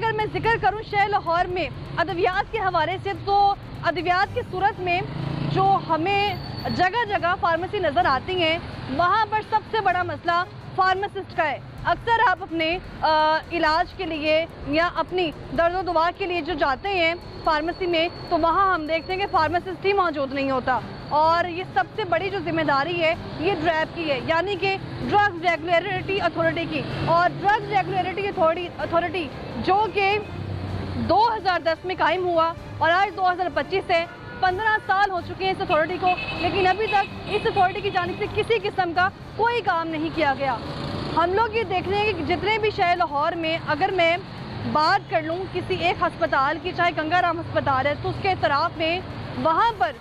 अगर मैं जिक्र करूं शहर लाहौर में अद्वियात के हवाले से, तो अद्वियात की सूरत में जो हमें जगह जगह फार्मेसी नज़र आती हैं, वहाँ पर सबसे बड़ा मसला फार्मासिस्ट का है। अक्सर आप अपने इलाज के लिए या अपनी दर्द व दवा के लिए जो जाते हैं फार्मेसी में, तो वहाँ हम देखते हैं कि फार्मासिस्ट ही मौजूद नहीं होता। और ये सबसे बड़ी जो जिम्मेदारी है ये ड्रैब की है, यानी कि ड्रग्स रेगुलेटरी अथॉरिटी की। और ड्रग्स रेगुलेटरी अथॉरिटी जो कि 2010 में कायम हुआ और आज 2025 है, 15 साल हो चुके हैं इस अथॉरिटी को, लेकिन अभी तक इस अथॉरिटी की जानिब से किसी किस्म का कोई काम नहीं किया गया। हम लोग ये देख रहे हैं कि जितने भी शहर लाहौर में, अगर मैं बात कर लूँ किसी एक हस्पताल की, चाहे गंगाराम हस्पताल है, तो उसके इतराफ़ में वहाँ पर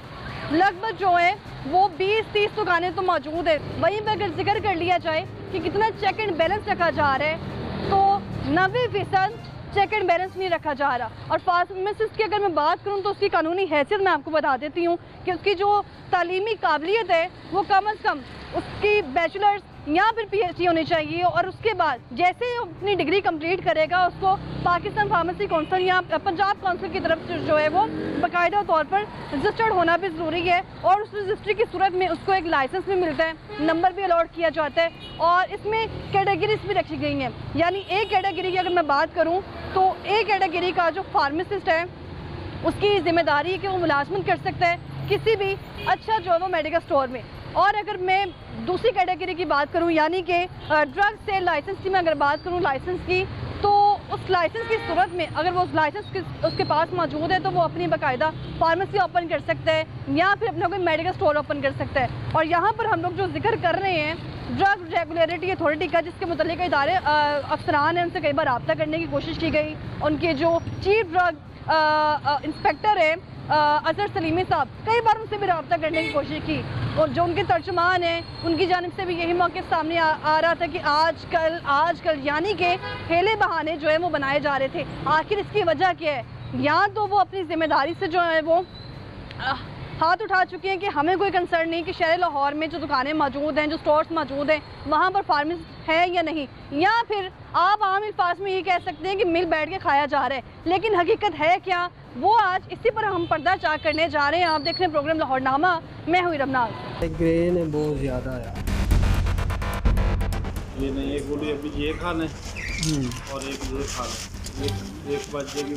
लगभग जो है वो 20-30 दुकानें तो मौजूद है। वहीं पर अगर जिक्र कर लिया जाए कि कितना चेक एंड बैलेंस रखा जा रहा है, तो 90% चेक एंड बैलेंस नहीं रखा जा रहा। और फार्मासिस्ट की अगर मैं बात करूं तो उसकी कानूनी हैसियत मैं आपको बता देती हूं कि उसकी जो तालीमी काबिलियत है वो कम अज़ कम उसकी बैचलर्स या फिर PhD होनी चाहिए। और उसके बाद जैसे ही अपनी डिग्री कंप्लीट करेगा, उसको पाकिस्तान फार्मेसी काउंसिल या पंजाब काउंसिल की तरफ से जो है वो बाकायदा तौर पर रजिस्टर्ड होना भी ज़रूरी है। और उस रजिस्ट्री की सूरत में उसको एक लाइसेंस भी मिलता है, नंबर भी अलॉट किया जाता है। और इसमें कैटेगरीज भी रखी गई हैं, यानी एक कैटेगरी की अगर मैं बात करूँ तो एक कैटेगरी का जो फार्मासिस्ट है उसकी जिम्मेदारी है कि वो मुलाजमत कर सकता है किसी भी अच्छा जो है वो मेडिकल स्टोर में। और अगर मैं दूसरी कैटेगरी की बात करूं, यानी कि ड्रग सेल लाइसेंस की मैं अगर बात करूं लाइसेंस की, तो उस लाइसेंस की सूरत में अगर वो उस लाइसेंस उसके पास मौजूद है तो वो अपनी बाकायदा फार्मेसी ओपन कर सकता है या फिर अपना कोई मेडिकल स्टोर ओपन कर सकता है। और यहाँ पर हम लोग जो जिक्र कर रहे हैं ड्रग रेगुलेटरी अथॉरिटी का, जिसके मुतल्लिक इदारे अफसरान हैं, उनसे कई बार रब्ता करने की कोशिश की गई। उनके जो चीफ ड्रग इंस्पेक्टर है अजहर सलीमी साहब, कई बार उनसे भी रब्ता करने की कोशिश की, और जो उनके तर्जुमान हैं उनकी जानिब से भी यही मौक़िफ़ सामने आ रहा था कि आजकल यानी कि हेले बहाने जो है वो बनाए जा रहे थे। आखिर इसकी वजह क्या है? या तो वो अपनी ज़िम्मेदारी से जो है वो हाथ उठा चुके हैं कि हमें कोई कंसर्न नहीं कि शहर लाहौर में जो दुकानें मौजूद हैं, जो स्टोर्स मौजूद हैं, वहाँ पर फार्मेसी है या नहीं, या फिर आप आम अल्फाज में ये कह सकते हैं कि मिल बैठ के खाया जा रहा है। लेकिन हकीकत है क्या, वो आज इसी पर हम पर्दा चाक करने जा रहे हैं। आप देख रहे हैं प्रोग्राम लाहौरनामा, मैं हुई रमनाज। ग्रेन है बहुत ज़्यादा यार, ये नहीं, एक बोली अभी ये खाना है और एक ये खाना, एक बजेगी।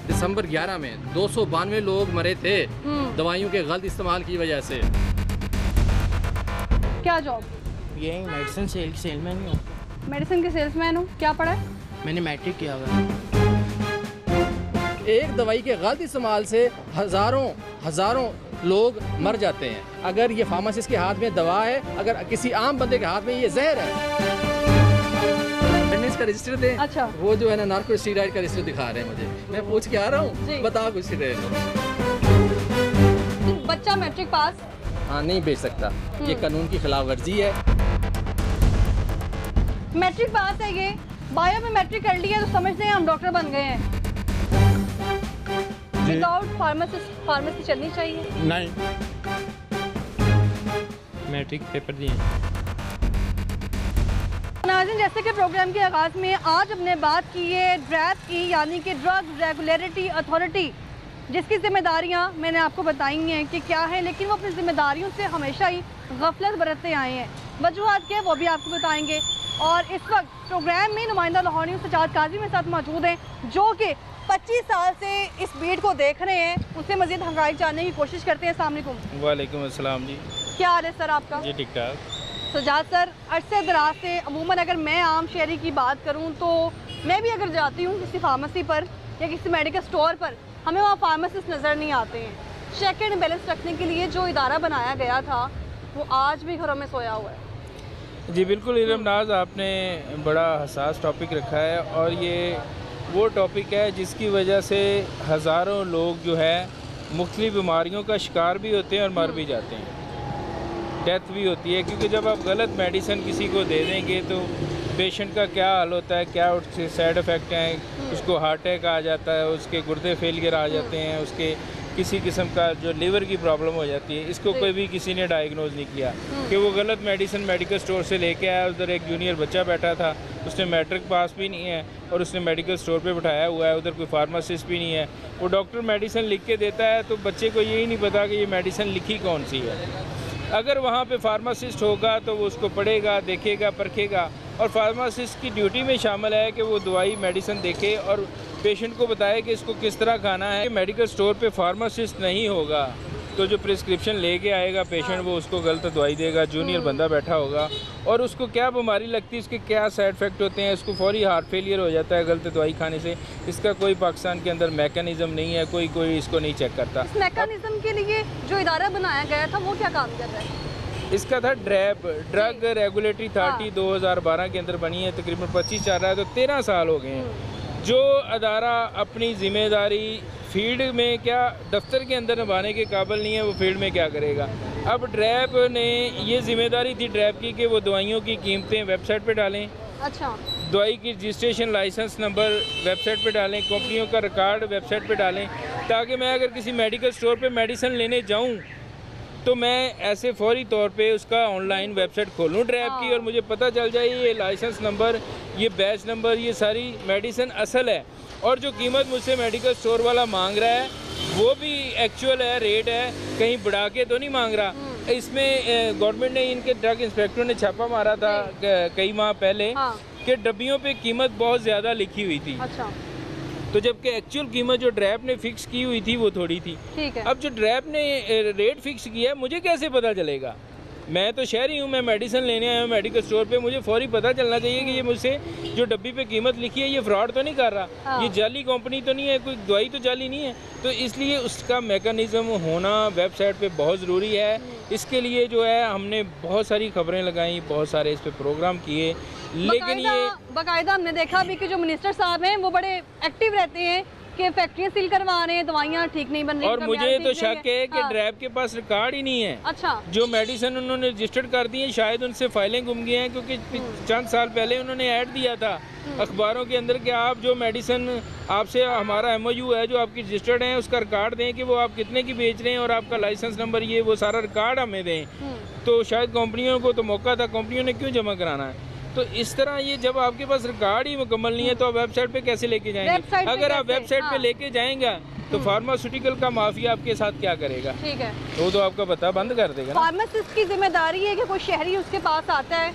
दिसंबर 11 में 292 लोग मरे थे दवाइयों के गलत इस्तेमाल की वजह से। क्या जॉब? यही मेडिसिन सेलमैन ही हूँ। मेडिसिन के सेल्समैन हूँ। क्या पढ़ा है? मैंने मैट्रिक किया हुआ। एक दवाई के गलत इस्तेमाल से हज़ारों लोग मर जाते हैं। अगर ये फार्मासिस्ट के हाथ में दवा है, अगर किसी आम बंदे के हाथ में ये जहर है, का रजिस्टर दे। अच्छा। वो जो है ना नार्को स्टीरॉइड का रजिस्टर दिखा रहे हैं मुझे, मैं पूछ के आ रहा हूँ, बताओ कुछ बच्चा मैट्रिक पास हाँ नहीं बेच सकता, ये कानून की खिलाफ वर्जी है। मैट्रिक पास है, ये बायो में मैट्रिक कर लिया तो समझते हैं हम डॉक्टर बन गए हैं। विदाउट फार्मेसी चलनी चाहिए? नहीं, मैट्रिक पेपर दिए। नाज़रीन, जैसे कि प्रोग्राम के आगाज़ में आज हमने बात की है ड्रैब की, यानी कि ड्रग रेगुलेटरी अथॉरिटी, जिसकी जिम्मेदारियां मैंने आपको बताई हैं कि क्या है, लेकिन वो अपनी जिम्मेदारियों से हमेशा ही गफलत बरतते आए हैं। वजूहात क्या है वो भी आपको बताएंगे। और इस वक्त प्रोग्राम में नुमाइंदा लाहौर न्यूज़ सजाद काजी मेरे साथ मौजूद हैं, जो कि 25 साल से इस बीट को देख रहे हैं। उनसे मज़ीद हक़ाइक़ जानने की कोशिश करते हैं। अस्सलाम वालेकुम। वालेकुम अस्सलाम जी। क्या हाल है सर आपका? जी ठीक ठाक। सजाद सर, अरसे दराज से अमूमन अगर मैं आम शहरी की बात करूं तो मैं भी अगर जाती हूं किसी फार्मेसी पर या किसी मेडिकल स्टोर पर, हमें वहाँ फार्मासिस्ट नज़र नहीं आते हैं। चेक एंड बैलेंस रखने के लिए जो इदारा बनाया गया था वो आज भी घरों में सोया हुआ है। जी बिल्कुल इरमनाज, आपने बड़ा हसास टॉपिक रखा है, और ये वो टॉपिक है जिसकी वजह से हज़ारों लोग जो है मुख्तलिफ बीमारियों का शिकार भी होते हैं और मर भी जाते हैं, डेथ भी होती है। क्योंकि जब आप गलत मेडिसिन किसी को दे देंगे तो पेशेंट का क्या हाल होता है, क्या उसके साइड इफ़ेक्ट हैं, उसको हार्ट अटैक आ जाता है, उसके गुर्दे फेलियर आ जाते हैं, उसके किसी किस्म का जो लीवर की प्रॉब्लम हो जाती है, इसको कोई भी किसी ने डायग्नोज नहीं किया कि वो गलत मेडिसिन मेडिकल स्टोर से लेके आया। उधर एक जूनियर बच्चा बैठा था, उसने मैट्रिक पास भी नहीं है और उसने मेडिकल स्टोर पे बिठाया हुआ है, उधर कोई फार्मासिस्ट भी नहीं है। वो डॉक्टर मेडिसिन लिख के देता है तो बच्चे को यही नहीं पता कि ये मेडिसिन लिखी कौन सी है। अगर वहाँ पे फार्मासिस्ट होगा तो वो उसको पढ़ेगा, देखेगा, परखेगा, और फार्मासिस्ट की ड्यूटी में शामिल है कि वो दवाई मेडिसिन देखे और पेशेंट को बताए कि इसको किस तरह खाना है। मेडिकल स्टोर पे फार्मासिस्ट नहीं होगा तो जो प्रिस्क्रिप्शन लेके आएगा पेशेंट, वो उसको गलत दवाई देगा। जूनियर बंदा बैठा होगा और उसको क्या बीमारी लगती है, इसके क्या साइड इफ़ेक्ट होते हैं, उसको फौरी हार्ट फेलियर हो जाता है गलत दवाई खाने से। इसका कोई पाकिस्तान के अंदर मैकेनिज़्म नहीं है, कोई इसको नहीं चेक करता। इस मैकेनिज्म के लिए जो इदारा बनाया गया था वो क्या काम कर रहा है? इसका था ड्रग रेगुलेटरी अथॉरिटी 2012 के अंदर बनी है, तकरीबन 25 चल रहा है, तो 13 साल हो गए हैं। जो अदारा अपनी ज़िम्मेदारी फील्ड में क्या दफ्तर के अंदर निभाने के काबिल नहीं है, वो फील्ड में क्या करेगा। अब ड्रैप ने ये ज़िम्मेदारी थी ड्रैप की कि वो दवाइयों की कीमतें वेबसाइट पे डालें, अच्छा, दवाई की रजिस्ट्रेशन लाइसेंस नंबर वेबसाइट पे डालें, कंपनियों का रिकॉर्ड वेबसाइट पे डालें, ताकि मैं अगर किसी मेडिकल स्टोर पे मेडिसिन लेने जाऊं तो मैं ऐसे फौरी तौर पे उसका ऑनलाइन वेबसाइट खोलूं ड्रैप की और मुझे पता चल जाए ये लाइसेंस नंबर, ये बैच नंबर, ये सारी मेडिसिन असल है, और जो कीमत मुझसे मेडिकल स्टोर वाला मांग रहा है वो भी एक्चुअल है, रेट है, कहीं बढ़ा के तो नहीं मांग रहा। इसमें गवर्नमेंट ने, इनके ड्रग इंस्पेक्टर ने छापा मारा था कई माह पहले कि डब्बियों पे कीमत बहुत ज़्यादा लिखी हुई थी। अच्छा। तो जबकि एक्चुअल कीमत जो ड्रैप ने फिक्स की हुई थी वो थोड़ी थी। ठीक है। अब जो ड्रैप ने रेट फिक्स किया है, मुझे कैसे पता चलेगा? मैं तो शहरी हूँ, मैं मेडिसिन लेने आया हूँ मेडिकल स्टोर पे, मुझे फौरी पता चलना चाहिए कि ये मुझसे जो डब्बी पे कीमत लिखी है ये फ्रॉड तो नहीं कर रहा, ये जाली कंपनी तो नहीं है, कोई दवाई तो जाली नहीं है। तो इसलिए उसका मेकनिज़म होना वेबसाइट पे बहुत ज़रूरी है। इसके लिए जो है हमने बहुत सारी खबरें लगाई, बहुत सारे इस पर प्रोग्राम किए, लेकिन ये बाकायदा हमने देखा भी कि जो मिनिस्टर साहब हैं वो बड़े एक्टिव रहते हैं कि फैक्ट्रियां सील करवा रहे हैं, दवाइयां ठीक नहीं बन रही। और मुझे तो शक है कि ड्रैप के पास रिकॉर्ड ही नहीं है। अच्छा। जो मेडिसिन उन्होंने रजिस्टर्ड कर दी है, शायद उनसे फाइलें गुम गई हैं, क्योंकि चंद साल पहले उन्होंने ऐड दिया था अखबारों के अंदर कि आप जो मेडिसिन, आपसे हमारा MOU है जो आपकी रजिस्टर्ड है, उसका रिकॉर्ड दें कि वो आप कितने की बेच रहे हैं और आपका लाइसेंस नंबर, ये वो सारा रिकॉर्ड हमें दें। तो शायद कंपनियों को तो मौका था, कंपनियों ने क्यों जमा कराना है? तो इस तरह ये जब आपके पास रिकॉर्ड ही मुकम्मल नहीं है तो आप वेबसाइट पे कैसे लेके जाएंगे? अगर आप वेबसाइट पे लेके जाएंगे तो फार्मास्यूटिकल का माफिया आपके साथ क्या करेगा? ठीक है, वो तो आपका पता बंद कर देगा। फार्मासिस्ट की जिम्मेदारी है कि कोई शहरी उसके पास आता है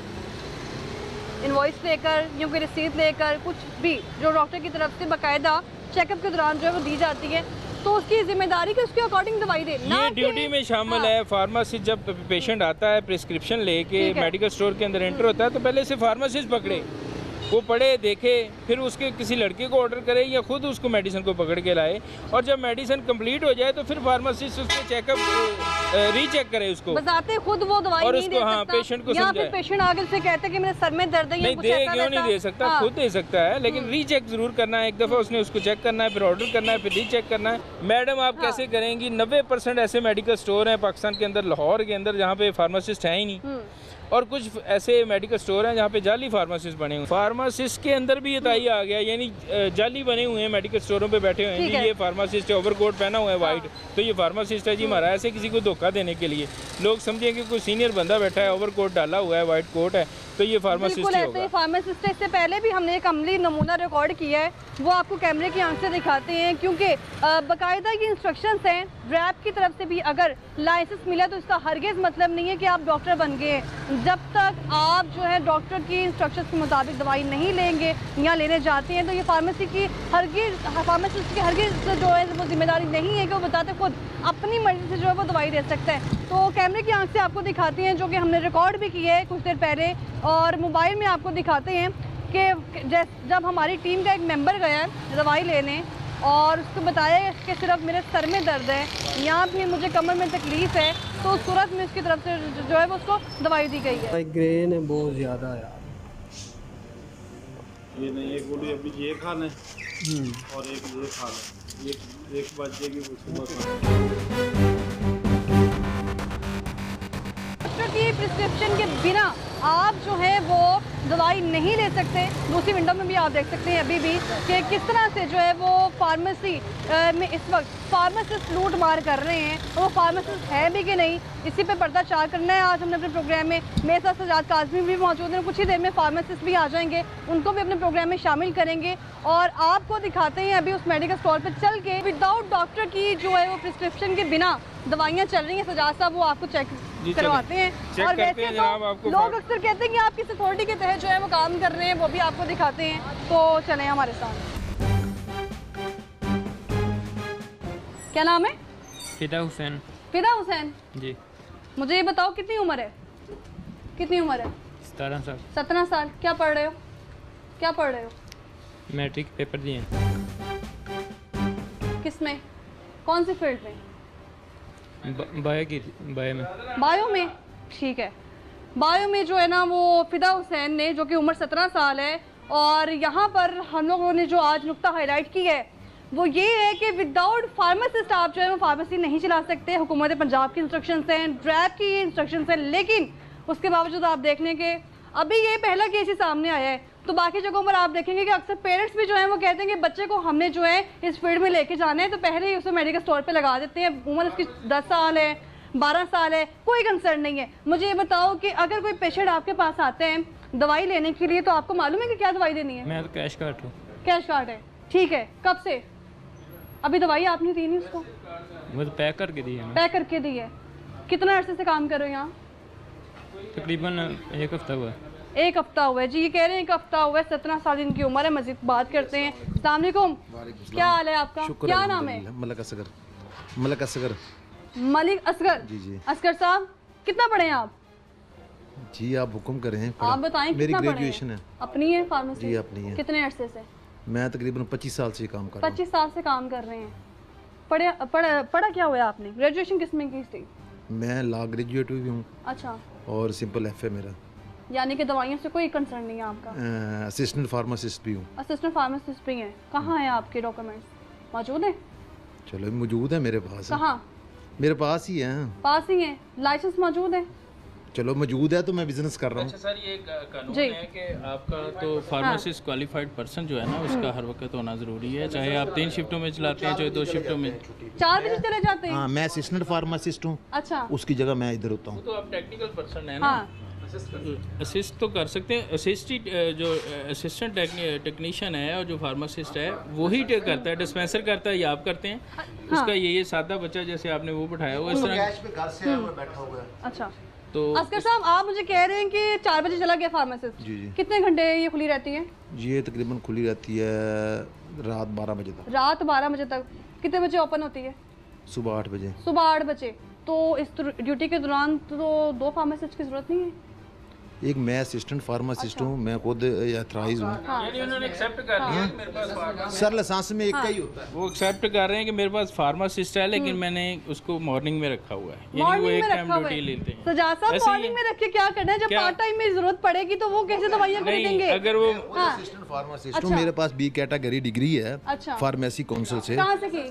इनवॉइस लेकर या कोई रसीद लेकर, कुछ भी जो डॉक्टर की तरफ से बाकायदा चेकअप के दौरान जो है वो दी जाती है, तो उसकी जिम्मेदारी कि उसके अकॉर्डिंग दवाई दे। ये ड्यूटी में शामिल है। फार्मासिस्ट जब पेशेंट आता है प्रिस्क्रिप्शन लेके मेडिकल स्टोर के अंदर एंटर होता है तो पहले से फार्मासिस्ट पकड़े, वो पढ़े, देखे, फिर उसके किसी लड़के को ऑर्डर करे या खुद उसको मेडिसिन को पकड़ के लाए, और जब मेडिसिन कंप्लीट हो जाए तो फिर फार्मासिस्ट उसको चेकअप रीचेक करे उसको, बताते खुद वो दवाई और नहीं उसको दे सकता, पेशेंट को समझाए। पेशेंट आगे से कहते हैं कि मेरे सर में दर्द है, नहीं दे, क्यों नहीं दे सकता? खुद दे सकता है, लेकिन रीचेक जरूर करना है। एक दफ़ा उसने उसको चेक करना है, फिर ऑर्डर करना है, फिर रीचेक करना है। मैडम आप कैसे करेंगी? 90% ऐसे मेडिकल स्टोर हैं पाकिस्तान के अंदर, लाहौर के अंदर, जहाँ पे फार्मासिस्ट है ही नहीं, और कुछ ऐसे मेडिकल स्टोर हैं जहाँ पे जाली फार्मासिस्ट बने हुए। फार्मासिस्ट के अंदर भी ये ताई आ गया, यानी जाली बने हुए हैं, मेडिकल स्टोरों पे बैठे हुए हैं जी, ये फार्मासिस्ट है, ओवरकोट पहना हुआ है वाइट, तो ये फार्मासिस्ट है जी हमारा। ऐसे किसी को धोखा देने के लिए लोग समझें कि कोई सीनियर बंदा बैठा है, ओवरकोट डाला हुआ है, वाइट कोट है, तो ये फार्मासिस्ट ही होगा। फार्मासिस्ट इससे पहले भी हमने एक अमली नमूना रिकॉर्ड किया है, वो आपको कैमरे की आंख से दिखाते हैं, क्योंकि बाकायदा ये इंस्ट्रक्शंस हैं रैप की तरफ से भी। अगर लाइसेंस मिला तो इसका हरगिज़ मतलब नहीं है कि आप डॉक्टर बन गए। जब तक आप जो है डॉक्टर की इंस्ट्रक्शंस के मुताबिक दवाई नहीं लेंगे या लेने जाते हैं तो ये फार्मेसिस्ट की हरगिज़ जो है वो जिम्मेदारी नहीं है कि वो बताते खुद अपनी मर्जी से जो है वो दवाई दे सकता है। तो कैमरे की आंख से आपको दिखाते हैं, जो कि हमने रिकॉर्ड भी किया है कुछ देर पहले, और मोबाइल में आपको दिखाते हैं कि जब हमारी टीम का एक मेंबर गया दवाई लेने और उसको बताया कि सिर्फ मेरे सर में दर्द है या फिर मुझे कमर में तकलीफ़ है, तो उस सूरत में उसकी तरफ से जो है वो उसको दवाई दी गई है। ग्रेन है बहुत ज़्यादा यार, ये नहीं, एक बोली अभी ये खा लें और एक ये खा लें, एक बजे की डॉक्टर की प्रिस्क्रिप्शन के बिना आप जो है वो दवाई नहीं ले सकते। दूसरी विंडो में भी आप देख सकते हैं अभी भी कि किस तरह से जो है वो फार्मेसी में इस वक्त फार्मासिस्ट लूट मार कर रहे हैं। वो फार्मासिस्ट है भी कि नहीं, इसी पे पर्दा चार करना है आज हमने अपने प्रोग्राम में। मेरे साथ सजाद काज़मी भी मौजूद हैं, कुछ ही देर में फार्मासिस्ट भी आ जाएंगे, उनको भी अपने प्रोग्राम में शामिल करेंगे और आपको दिखाते हैं अभी उस मेडिकल स्टोर पर चल के विदाउट डॉक्टर की जो है वो प्रिस्क्रिप्शन के बिना दवाइयाँ चल रही हैं। सजाद साहब वो आपको चेक करवाते हैं। और वैसे तो लोग अक्सर कहते हैं कि आप किस अथॉरिटी के तहत जो है वो काम कर रहे हैं, वो भी आपको दिखाते हैं। तो चलें हमारे साथ। क्या नाम है? फिदा हुसैन। फिदा हुसैन जी। मुझे ये बताओ कितनी उम्र है? कितनी उम्र है? 17 साल। 17 साल। क्या पढ़ रहे हो? क्या पढ़ रहे हो? मैट्रिक पेपर दिए। किस में? कौन सी फील्ड में? बायो में। बायो में, ठीक है। बायो में जो है ना वो फिदा हुसैन ने, जो कि उम्र 17 साल है, और यहाँ पर हम लोगों ने जो आज नुक्ता हाईलाइट की है वो ये है कि विदाउट फार्मासिस्ट आप जो है वो फार्मेसी नहीं चला सकते। हुकूमत पंजाब की इंस्ट्रक्शंस हैं, ड्रैब की इंस्ट्रक्शंस हैं, लेकिन उसके बावजूद आप देख लें कि अभी ये पहला केस ही सामने आया है। तो बाकी जगहों पर आप देखेंगे कि अक्सर पेरेंट्स भी जो है वो कहते हैं कि बच्चे को हमने जो है इस फील्ड में लेके जाना है, तो पहले ही उसे मेडिकल स्टोर पे लगा देते हैं। उम्र उसकी 10 साल है, 12 साल है, कोई कंसर्न नहीं है। मुझे ये बताओ कि अगर कोई पेशेंट आपके पास आते हैं दवाई लेने के लिए, तो आपको मालूम है कि क्या दवाई देनी है? मैं तो कैश कार्ड हूँ। कैश कार्ड है, ठीक है। कब से? अभी दवाई आपने दी नहीं उसको? वो तो पैक करके दी है। पैक करके दी है। कितना अर्से से काम कर रहे हो यहाँ? तकरीबन 1 हफ्ता हुआ। 1 हफ्ता हुआ है जी। ये कह रहे हैं 1 हफ्ता हुआ है, 17 साल इनकी उम्र है। मजीद बात करते हैं। अस्सलाम वालेकुम, क्या हाल है आपका? क्या नाम है? मलिक असगर। मलिक असगर। मलिक असगर जी जी। असगर साहब कितना पढ़े हैं आप? जी आप हुक्म करें। आप बताएं मेरी कितना पढ़े ग्रेजुएशन हैं? है। अपनी है फार्मेसी? जी अपनी है। कितने अरसे से? मैं तकरीबन 25 साल से काम कर रहा हूँ। 25 साल से काम कर रहे हैं। पढ़ा क्या हुआ है आपने? ग्रेजुएशन किस में की थी? मैं लॉ ग्रेजुएट भी हूँ। अच्छा। और सिंपल FA मेरा। यानी कि दवाइयों से कोई कंसर्न नहीं है आपका? असिस्टेंट फार्मासिस्ट भी हूँ। असिस्टेंट फार्मासिस्ट भी हैं। कहाँ हैं आपके डॉक्यूमेंट्स? मौजूद हैं? चलो मौजूद है मेरे पास। कहाँ? मेरे पास ही है। पास ही है। लाइसेंस मौजूद है? चलो मौजूद है तो मैं बिजनेस कर रहा हूँ। अच्छा सर, ये कानून है कि आपका तो फार्मासिस्ट क्वालिफाइड पर्सन जो है ना उसका हर वक्त होना ज़रूरी है, चाहे आप 3 शिफ्टों में चलाते हैं चाहे 2 शिफ्टों में। 4 बजे चले जाते हैं? हाँ मैं असिस्टेंट फार्मासिस्ट हूँ। अच्छा। उसकी जगह मैं इधर होता हूँ। तो आप टेक्निकल पर्सन है ना, हाँ। असिस्ट तो कर सकते हैं। जो असिस्टेंट टेक्नीशियन है और जो फार्मासिस्ट है वही करता है, डिस्पेंसर करता है या आप करते हैं? उसका ये सादा बच्चा जैसे आपने वो बैठाया वो इस तरह। अच्छा। तो असगर साहब आप मुझे कह रहे हैं कि 4 बजे चला गया फार्मासिस्ट। जी जी। कितने घंटे ये खुली रहती है? ये तकरीबन खुली रहती है रात 12 बजे तक। रात 12 बजे तक। कितने बजे ओपन होती है? सुबह 8 बजे। सुबह 8 बजे। तो इस ड्यूटी के दौरान तो 2 फार्मासिस्ट की जरूरत नहीं है? एक मैं असिस्टेंट फार्मासिस्ट हूँ, मैं खुद ऑथराइज हूँ। यानी उन्होंने एक्सेप्ट कर लिया कि मेरे पास सर लाइसेंस में एक का ही होता है। वो एक्सेप्ट कर रहे हैं कि मेरे पास फार्मासिस्ट है, लेकिन मैंने उसको मॉर्निंग में रखा हुआ है, यानी वो मॉर्निंग एक में टाइम रखा हुआ ड्यूटी लेते है। हैं। सजाद साहब ऐसे ही मॉर्निंग में रख के क्या करना है? जब क्या? पार्ट टाइम में जरूरत पड़ेगी तो वो कैसे दवाइयाँ खरीदेंगे? नहीं, अगर वो हाँ। असिस्टेंट फार्मासिस्ट हूँ, मेरे पास B कैटेगरी डिग्री है अच्छा। फार्मेसी काउंसिल से। कहाँ से की?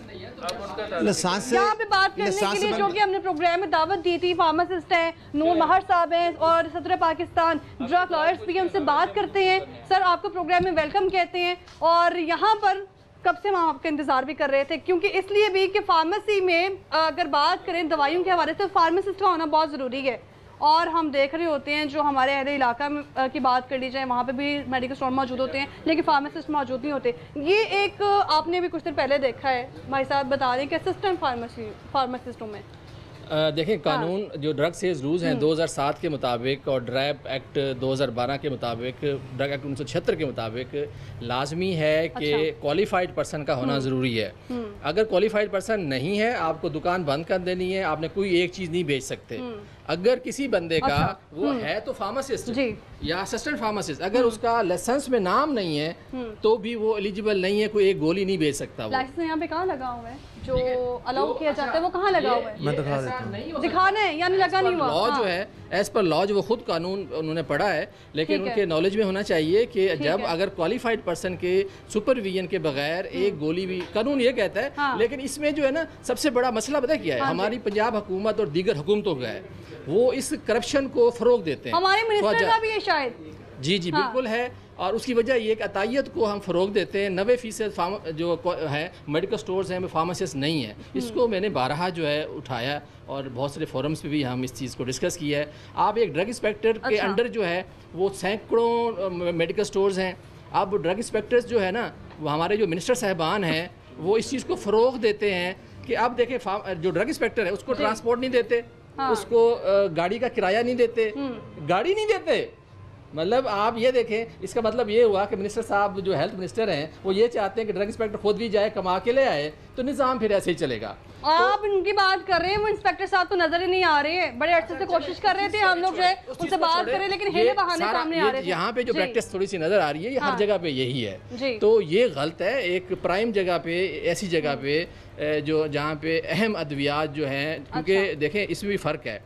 लाइसेंस से यहाँ पे बात करने के लिए जो कि हमने प्रोग्राम में दावत दी थी, फार्मासिस्ट हैं नूर महर साहब हैं और सदर पाकिस्तान ड्रग लॉयर्स भी हमसे बात करते हैं। सर आपको प्रोग्राम में वेलकम कहते हैं। और यहाँ पर कब से हम आपका इंतजार भी कर रहे थे, क्योंकि इसलिए भी कि फार्मेसी में अगर बात करें दवाइयों के हवाले से, फार्मासिस्ट का होना बहुत ज़रूरी है। और हम देख रहे होते हैं जो हमारे अहले इलाका में की बात कर ली जाए, वहाँ पे भी मेडिकल स्टोर मौजूद होते हैं, लेकिन फार्मासिस्ट मौजूद नहीं होते। ये एक आपने भी कुछ दिन पहले देखा है, भाई साहब बता दें कि असिस्टेंट फार्मासिस्टों में देखें कानून जो ड्रग सेल्स रूल्स हैं 2007 के मुताबिक और ड्रैप एक्ट 2012 के मुताबिक, ड्रग एक्ट 1976 के मुताबिक लाजमी है कि क्वालिफाइड पर्सन का होना ज़रूरी है। अगर क्वालिफाइड पर्सन नहीं है, आपको दुकान बंद कर देनी है, आपने कोई एक चीज़ नहीं बेच सकते। अगर किसी बंदे का वो है तो फार्मासिस्ट या असिस्टेंट फार्मासिस्ट, अगर उसका लाइसेंस में नाम नहीं है तो भी वो एलिजिबल नहीं है, कोई एक गोली नहीं बेच सकता। वो लाइसेंस यहाँ पे कहाँ लगा हुआ है जो अलाउ किया जाता है वो कहाँ लगा हुआ है? मैं दिखा देता हूँ। दिखाना है यानी लगा नहीं हुआ। लॉ जो हाँ। है एज पर लॉ जो वो खुद कानून उन्होंने पढ़ा है, लेकिन ठीक है। उनके नॉलेज में होना चाहिए कि जब है। अगर क्वालिफाइड पर्सन के सुपरविजन के बगैर एक गोली भी, कानून ये कहता है। हाँ। लेकिन इसमें जो है ना सबसे बड़ा मसला पता क्या है, हमारी पंजाब हुकूमत और दीगर हुकूमतों का है, वो इस करप्शन को फ़रोग देते हैं। हमारे मिनिस्टर का भी है शायद। जी जी हाँ। बिल्कुल है, और उसकी वजह ये कि अतायत को हम फ़रोग देते हैं। 90% जो है मेडिकल स्टोर्स हैं में फार्मासिस्ट नहीं है। इसको मैंने बारहा जो है उठाया और बहुत सारे फोरम्स पे भी हम इस चीज़ को डिस्कस किया है। आप एक ड्रग इंस्पेक्टर के अच्छा। अंडर जो है वो सैकड़ों मेडिकल स्टोर्स हैं। अब ड्रग इंस्पेक्टर्स जो है ना, वो हमारे जो मिनिस्टर साहबान हैं वो इस चीज़ को फ़रोग देते हैं कि अब देखें जो ड्रग इंस्पेक्टर है उसको ट्रांसपोर्ट नहीं देते, हाँ। उसको गाड़ी का किराया नहीं देते, गाड़ी नहीं देते। मतलब आप ये देखें, इसका मतलब ये हुआ कि मिनिस्टर साहब जो हेल्थ मिनिस्टर हैं वो ये चाहते हैं कि ड्रग इंस्पेक्टर खुद भी जाए कमा के ले आए, तो निज़ाम फिर ऐसे ही चलेगा। आप इनकी बात कर रहे हैं, वो इंस्पेक्टर साहब तो नजर ही नहीं आ रहे हैं। बड़े अरसे से कोशिश कर रहे थे हम लोग जो है उनसे बात करें, लेकिन हिले बहाने सामने आ रहे थे। यहाँ पे जो जी। प्रैक्टिस थोड़ी सी नजर आ रही है ये हाँ। हर जगह पे यही है, जी। तो ये गलत है। एक प्राइम जगह पे, ऐसी जगह पे जो जहाँ पे अहम अद्वियात जो हैं, क्योंकि देखें इसमें भी फ़र्क है।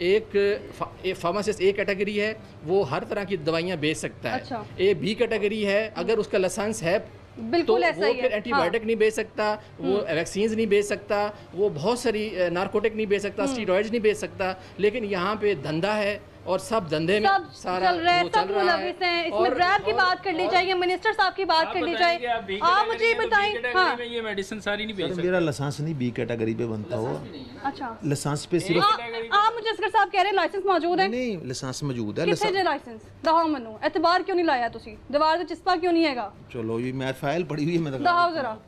एक फार्मासिस्ट एक कैटेगरी है, वो हर तरह की दवाइयाँ बेच सकता है। अच्छा। एक बी कैटेगरी है, अगर उसका लाइसेंस है बिल्कुल तो ऐसा वो ही है। फिर एंटीबायोटिक नहीं बेच सकता, वो वैक्सीन्स नहीं बेच सकता, वो बहुत सारी नारकोटिक नहीं बेच सकता, स्टीरॉइड्स नहीं बेच सकता। लेकिन यहाँ पे धंधा है और सब धंधे में सब सारा चल रहा है, वो सब चल रहा है। मुलविस हैं। इसमें ड्रैब की बात करनी चाहिए, मिनिस्टर साहब की बात करनी चाहिए। आप मुझे बताएं। हाँ, ये मेडिसिन सारी नहीं बेच सर मेरा लाइसेंस नहीं बी कैटेगरी पे बनता हो, अच्छा। लाइसेंस पे सिर्फ आप मुझे असगर साहब कह रहे हैं लाइसेंस मौजूद है? नहीं लाइसेंस मौजूद है। किथे जे लाइसेंस दहाओ मनु एतबार क्यों नहीं लाया तुसी? दीवार ते चिस्पा क्यों नहीं हैगा? चलो ये मैं फाइल पड़ी हुई है, मैं दहाओ जरा।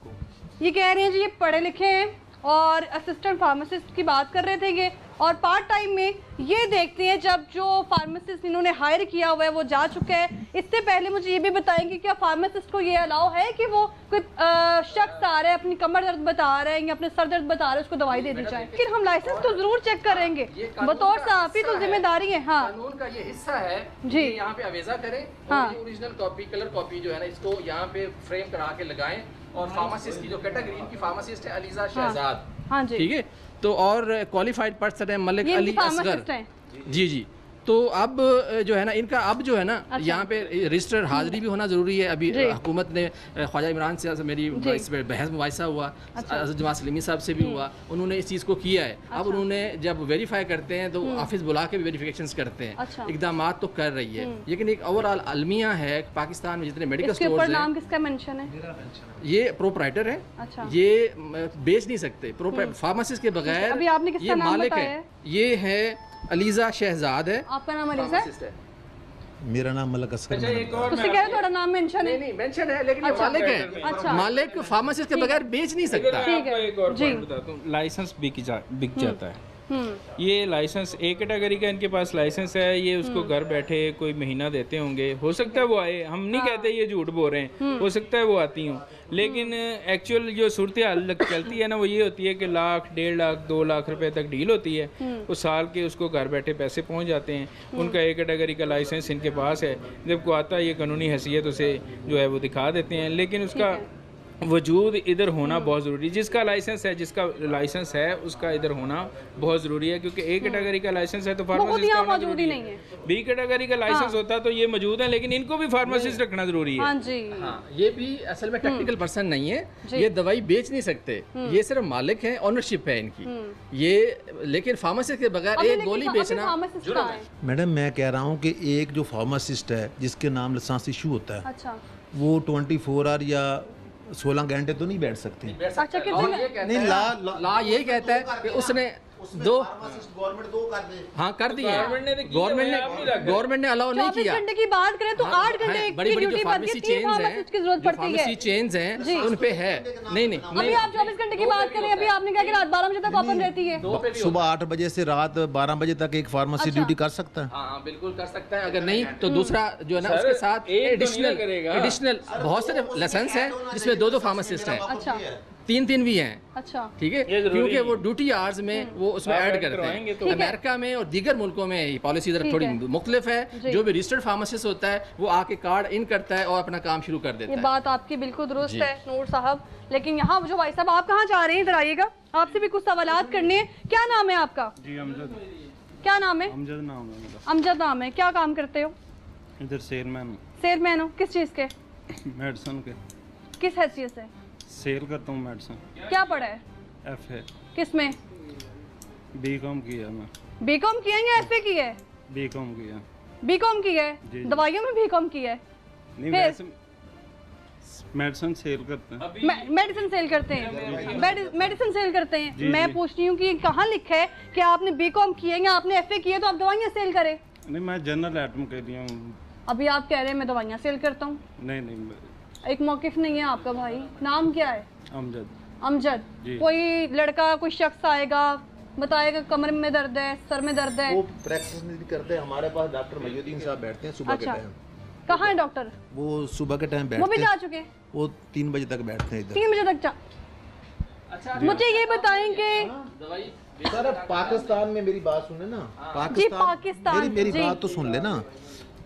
ये कह रहे हैं जी ये पढ़े लिखे हैं और असिस्टेंट फार्मासिस्ट की बात कर रहे थे ये, और पार्ट टाइम में ये देखते हैं जब जो फार्मासिस्ट इन्होंने हायर किया हुआ है वो जा चुका है। इससे पहले मुझे ये भी बताएंगे क्या फार्मासिस्ट को ये अलाउ है कि वो कोई शख्स आ रहा है, अपनी कमर दर्द बता रहा है या अपने सर दर्द बता रहा है, उसको दवाई दे दी जाए? लेकिन हम लाइसेंस तो जरूर चेक करेंगे, बतौर सहाफ़ी तो जिम्मेदारी है। हाँ कानून का ये हिस्सा है जी। कि यहाँ पे अवेजा करें हाँ। और ओरिजिनल कॉपी, कलर कॉपी जो है ना, इसको यहाँ पे फ्रेम करा के लगाएं। और फार्मासिस्ट की जो कैटेगरी, इनकी फार्मासिस्ट है अलीजा शहजाद, हाँ जी, ठीक है, तो और क्वालिफाइड पर्सन है मलिक ये अली इनकी असगर। फार्मासिस्ट हैं। जी जी, तो अब जो है ना इनका अब जो है ना यहाँ पे रजिस्टर हाजिरी भी होना ज़रूरी है। अभी हुकूमत ने ख्वाजा इमरान से मेरी इस पर बहस मुबाहिसा हुआ, जमात सलीमी साहब से भी हुआ, उन्होंने इस चीज़ को किया है। अब उन्होंने जब वेरीफाई करते हैं तो ऑफिस बुला के भी वेरिफिकेशंस करते हैं, इकदाम तो कर रही है। लेकिन एक ओवरऑल अलमिया है पाकिस्तान में जितने मेडिकल इसके ऊपर स्टोर्स नाम हैं, किसका मेंशन है? ये प्रोप्राइटर है, अच्छा। ये बेच नहीं सकते फार्मासिस्ट के बगैर। अभी आपने किसका ये नाम मालिक बताया है, है? ये है अलीजा शहजाद है। आपका नाम अलीजा है? फार्मासिस्ट है। मेरा नाम मलक असगर अच्छा, एक और उससे कह रहे थोड़ा नाम मेंशन है। नहीं मेंशन है, लेकिन ये मालिक है। अच्छा। मालिक फार्मासिस्ट के बगैर बेच नहीं सकता। ठीक है। आपको एक और जी। पॉइंट बताता हूँ, लाइसेंस बिक जाता है। ये लाइसेंस एक कैटेगरी का इनके पास लाइसेंस है, ये उसको घर बैठे कोई महीना देते होंगे, हो सकता है वो आए, हम नहीं कहते ये झूठ बोल रहे हैं, हो सकता है वो आती हूँ, लेकिन एक्चुअल जो सूरत हाल चलती है ना वो ये होती है कि लाख, 1.5 लाख, 2 लाख रुपए तक डील होती है, वो साल के उसको घर बैठे पैसे पहुँच जाते हैं। उनका एक कैटेगरी का लाइसेंस इनके पास है, जब को आता है ये कानूनी हैसियत उसे जो है वो दिखा देते हैं, लेकिन उसका वजूद इधर होना बहुत ज़रूरी है। जिसका लाइसेंस है उसका इधर होना बहुत ज़रूरी है, क्योंकि एक कैटेगरी का लाइसेंस है तो फार्मासिस्ट का होना ज़रूरी नहीं है। बी कैटेगरी का लाइसेंस होता तो ये मौजूद है, लेकिन इनको भी फार्मासिस्ट रखना ज़रूरी है। हाँ जी। हाँ, ये भी असल में टेक्निकल पर्सन नहीं है, ये दवाई बेच नहीं सकते, ये सिर्फ मालिक है, ओनरशिप है इनकी ये। लेकिन फार्मासिस्ट के बगैर एक गोली बेचना। फार्मासिस्ट कहाँ है? मैडम मैं कह रहा हूँ कि एक जो फार्मासिस्ट है जिसके नाम लाइसेंस इशू होता है, अच्छा वो 24 आवर या 16 घंटे तो नहीं बैठ सकते। अच्छा, कितने नहीं ला ये कहता है कि उसने दो गवर्नमेंट 2 कर दे। हाँ कर दिए, गवर्नमेंट ने अलाउ नहीं 24 किया। घंटे की बात करें तो 8 घंटे है, की बड़ी बड़ी जो ड्यूटी बनती है, फार्मेसी 3 चेन्स हैं, फार्मासिस्ट की जरूरत जो पड़ती फार्मेसी है। चेन्स हैं उन पे है। नहीं अभी आप 24 घंटे की बात करें, अभी आपने कहा कि रात 12 बजे तक ओपन रहती है। सुबह 8 बजे से रात 12 बजे तक एक फार्मेसी ड्यूटी कर सकता है। हाँ बिल्कुल कर सकता है, अगर नहीं तो दूसरा जो है ना उसके साथ एडिशनल बहुत सारे लाइसेंस है जिसमें 2 फार्मासिस्ट हैं, अच्छा 3 भी हैं। अच्छा ठीक है, ये जरूरी क्योंकि वो है। ड्यूटी आवर्स में वो उसमें आप ऐड ऐड करते करवाएंगे हैं। तो- अमेरिका में और दीगर मुल्कों में ये पॉलिसी ठीक थोड़ी है। मुख्तलिफ है। जी। जो भी रजिस्टर्ड फार्मासिस्ट होता है वो आके कार्ड इन करता है और अपना काम शुरू कर देता ये है। बात आपकी बिल्कुल दुरुस्त जी। है नूर साहब, लेकिन यहाँ जो भाई साहब आप कहाँ जा रहे हैं, इधर आइएगा, आपसे भी कुछ सवालात करने हैं। क्या नाम है आपका? जी अमजद, क्या नाम है? अमजद नाम है मेरा। अमजद नाम है। क्या काम करते हो? इधर सेलमैन, सेलमैन हो? किस चीज़ के? मेडिसिन के किस हैसियत से? सेल करता हूँ मेडिसिन। क्या पढ़ा है? FA किस में? B.Com किया मैं। बीकॉम किया है या एफए की है? B.Com किया। बीकॉम की है, जी। दवाइयों में बीकॉम की है, नहीं फिर? वैसे मेडिसिन सेल करते हैं। मेडिसिन सेल करते हैं, मेडिसिन सेल करते हैं। जी, मैं जी। पूछती हूँ कि कहाँ लिखा है कि आपने बीकॉम किया है या आपने एफए किया है तो आप दवाइयाँ सेल करें? नहीं मैं जनरल आइटम के लिए हूँ। अभी आप कह रहे हैं मैं दवाइयाँ सेल करता हूँ। नहीं नहीं एक मौकिफ नहीं है आपका भाई। नाम क्या है? अमजद। अमजद। जी। कोई लड़का कोई शख्स आएगा बताएगा कमर में दर्द है, सर में दर्द है। वो प्रैक्टिस नहीं करते। हमारे पास डॉक्टर मयूद्दीन साहब बैठते हैं सुबह अच्छा। के टाइम। कहाँ है डॉक्टर? वो सुबह के टाइम वो भी बैठते जा हैं। चुके? वो 3 बजे तक बैठते हैं इधर। 3 बजे तक अच्छा, मुझे ये बताएं कि दवाई सर पाकिस्तान में मेरी बात सुने ना। पाकिस्तान, मेरी जी। बात तो सुन लेना।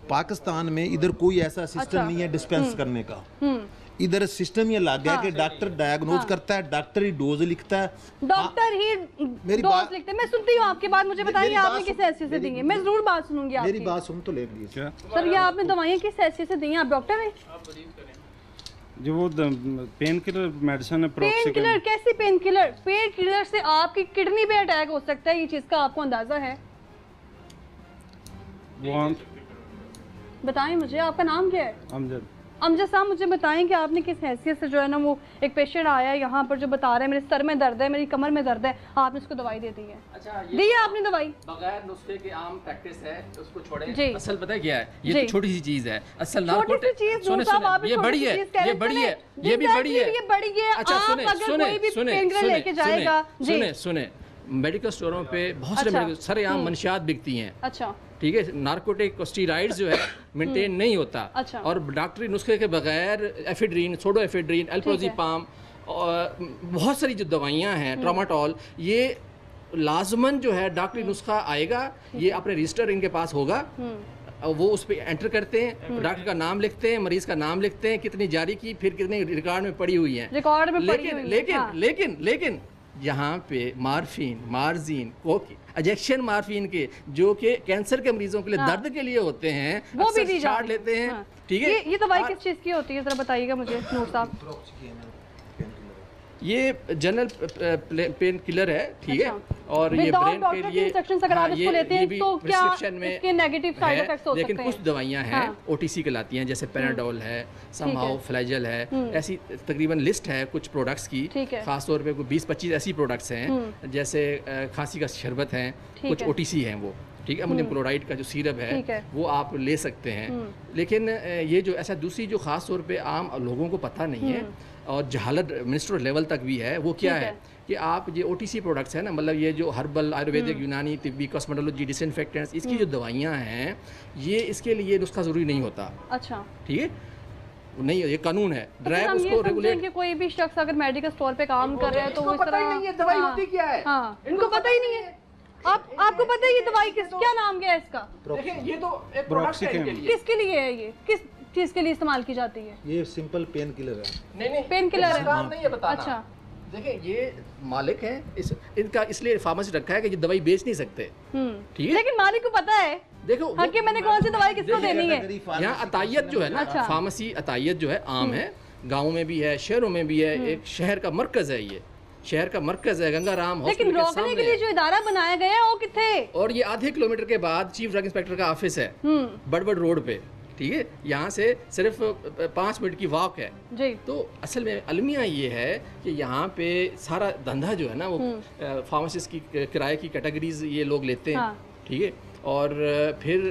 पाकिस्तान में इधर कोई ऐसा सिस्टम नहीं है डिस्पेंस करने का। इधर सिस्टम ये लग गया कि डॉक्टर डायग्नोज करता है, डॉक्टर ही डोज लिखता है। डॉक्टर ही मेरी डोज बात- लिखते हैं। मैं सुनती हूँ आपकी बात, मुझे बताइए मेरी बात आपने किस सुन- हैसियत से दी है? मैं जरूर बात सुनूंगी मेरी आपकी। बात सुन तो ले प्लीज। क्या सर ये आपने दवाइयाँ किस हैसियत से दी हैं? आप डॉक्टर हैं? जो वो पेन किलर मेडिसिन है पेन किलर? कैसी पेन किलर? पेन किलर से आपकी किडनी पे अटैक हो सकता है, ये चीज का आपको अंदाजा है? वो बताएं मुझे, आपका नाम क्या है? अमजद। अमजद साहब मुझे बताएं कि आपने किस हैसियत से जो है ना वो एक पेशेंट आया है यहाँ पर जो बता रहे हैं मेरे सर में दर्द है, मेरी कमर में दर्द है, आपने उसको दवाई दे दी है? अच्छा, दी है आपने दवाई? बगैर नुस्खे के आम प्रैक्टिस है, उसको छोड़े। जी। असल पता है क्या है? ये जी। तो छोटी सी चीज है। असल छोटी सी नार्कोटिक चीज सुने साहब, आप सुने, भी ये छोटी बड़ी सी है, चीज कह रहे ये हैं। बड़ी है, जी, ये भी बड़ी है। ये बड़ी है। अच्छा आप सुने अगर सुने कोई भी सुने पेन किलर लेके जाएगा जी। सुने सुने मेडिकल स्टोरों पे बहुत सारे अच्छा। सरेआम मंशियात बिकती हैं। अच्छा ठीक है, नार्कोटिक स्टीराइड्स जो है मेंटेन नहीं होता। अच्छा। और डॉक्टरी नुस्खे के बगैर एफेड्रीन, सोडो एफेड्रीन, एल्प्रोजिपाम और बहुत सारी जो दवाइयाँ हैं, ट्रामाटोल, ये लाजमन जो है डॉक्टरी नुस्खा आएगा, ये अपने रजिस्टर इनके पास होगा, वो उस पर एंटर करते हैं, डॉक्टर का नाम लिखते हैं, मरीज का नाम लिखते हैं, कितनी जारी की, फिर कितनी रिकॉर्ड में पड़ी हुई है। रिकॉर्ड में पड़ी लेकिन हुई है, लेकिन हाँ। लेकिन लेकिन यहाँ पे मार्फिन, मार्जिन, कोकी, इंजेक्शन मार्फिन के जो कि कैंसर के मरीजों के लिए हाँ। दर्द के लिए होते हैं, वो भी अक्सर दी जा चार्ट रही है। लेते हैं। हाँ। ठीक है, ये दवाई किस चीज़ की होती है जरा बताइएगा मुझे नूर साहब? ये जनरल पेन किलर है। ठीक है, और ये Without ब्रेन doctor के के लिए instructions अगर आप इसको लेते हैं ये भी तो क्या prescription में इसके negative side है, effects हो लेकिन सकते कुछ हैं? दवाइयाँ हैं हाँ। OTC कहलाती हैं, जैसे पैराडोल है, समहाउ फ्लैजल है, ऐसी तकरीबन लिस्ट है कुछ प्रोडक्ट्स की। ठीक है। खास तौर पे कोई 20-25 ऐसी प्रोडक्ट्स हैं, जैसे खांसी का शरबत है, ठीक कुछ है। OTC हैं वो। ठीक है, अमोनियम क्लोराइड का जो सिरप ठीक है। है वो आप ले सकते हैं। लेकिन ये जो ऐसा दूसरी जो खास तौर पे आम लोगों को पता नहीं है और जहालत मिनिस्टर लेवल तक भी है, वो क्या ठीक है है। कि आप ये OTC प्रोडक्ट्स है ना, मतलब ये जो हर्बल, आयुर्वेदिक, यूनानी, तिब्बी, कॉस्मेटोलॉजी, डिसइंफेक्टेंट्स, इसकी जो दवाइयाँ हैं, ये इसके लिए नुस्खा ज़रूरी नहीं होता। अच्छा ठीक है, नहीं, ये कानून है। तो फिर ड्रैग हम ये उसको समझें रेगुलेट। कि कोई भी शख्स अगर मेडिकल स्टोर पे काम कर रहा है तो वो इस पता ही तरह नहीं है दवाई हाँ, होती क्या है। हाँ, इनको पता ही नहीं है। आपको पता है ये दवाई क्या नाम क्या है इसका? देखिए, ये तो एक प्रोडक्ट है इनके लिए। किसके लिए है ये? किस चीज़ के लिए इस्तेमाल की जाती है? ये सिंपल पेन किलर है। नहीं, पेन किलर इसका है। काम नहीं है बताना। अच्छा देखिए, ये मालिक हैं, इनका इसलिए फार्मेसी रखा है कि ये दवाई बेच नहीं सकते। ठीक है, लेकिन मालिक को पता है देखो हाँ कि मैंने कौन सी दवाई किसको देनी है। यहाँ अतायत जो है ना, अच्छा। फार्मेसी अतायत जो है आम है, गाँव में भी है, शहरों में भी है। एक शहर का मरकज है, ये शहर का मरकज है, गंगाराम लेकिन हॉस्पिटल के रोकने के सामने लिए है। जो इदारा बनाया गया है वो किथे? और ये आधे किलोमीटर के बाद चीफ ड्रग इंस्पेक्टर का ऑफिस है, बड़बड़ रोड पे। ठीक है, यहाँ से सिर्फ 5 मिनट की वॉक है। जी तो असल में अलमिया ये है कि यहाँ पे सारा धंधा जो है ना वो फार्मासिस्ट की किराए की कैटेगरीज ये लोग लेते हैं। हाँ। ठीक है, और फिर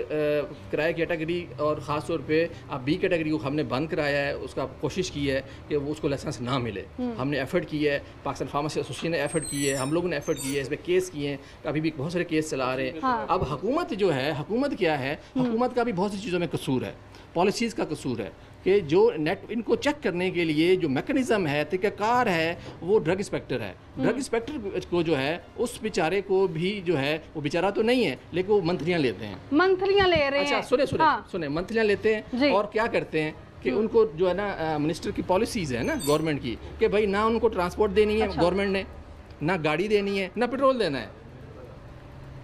किराए कैटेगरी और ख़ास तौर पे अब बी कैटेगरी को हमने बंद कराया है, उसका कोशिश की है कि वो उसको लाइसेंस ना मिले। हमने एफर्ट की है, पाकिस्तान फार्मेसी एसोसिएशन ने एफर्ट की है, हम लोगों ने एफर्ट की है, इस पर केस किए हैं, अभी भी बहुत सारे केस चला रहे हैं। हाँ। अब हुकूमत जो है, हुकूमत क्या है, हुकूमत का भी बहुत सी चीज़ों में कसूर है, पॉलिसीज़ का कसूर है। कि जो नेट इनको चेक करने के लिए जो मैकेनिज़्म है, तरीक़ाकार है, वो ड्रग इंस्पेक्टर है। ड्रग इंस्पेक्टर को जो है उस बेचारे को भी जो है, वो बेचारा तो नहीं है लेकिन वो मंथलियाँ लेते हैं। मंथलियाँ ले रहे हैं। अच्छा सुने मंथलियाँ लेते हैं और क्या करते हैं कि उनको जो है ना मिनिस्टर की पॉलिसीज़ है ना गवर्नमेंट की, कि भाई ना उनको ट्रांसपोर्ट देनी है गवर्नमेंट ने, ना गाड़ी देनी है, ना पेट्रोल देना है,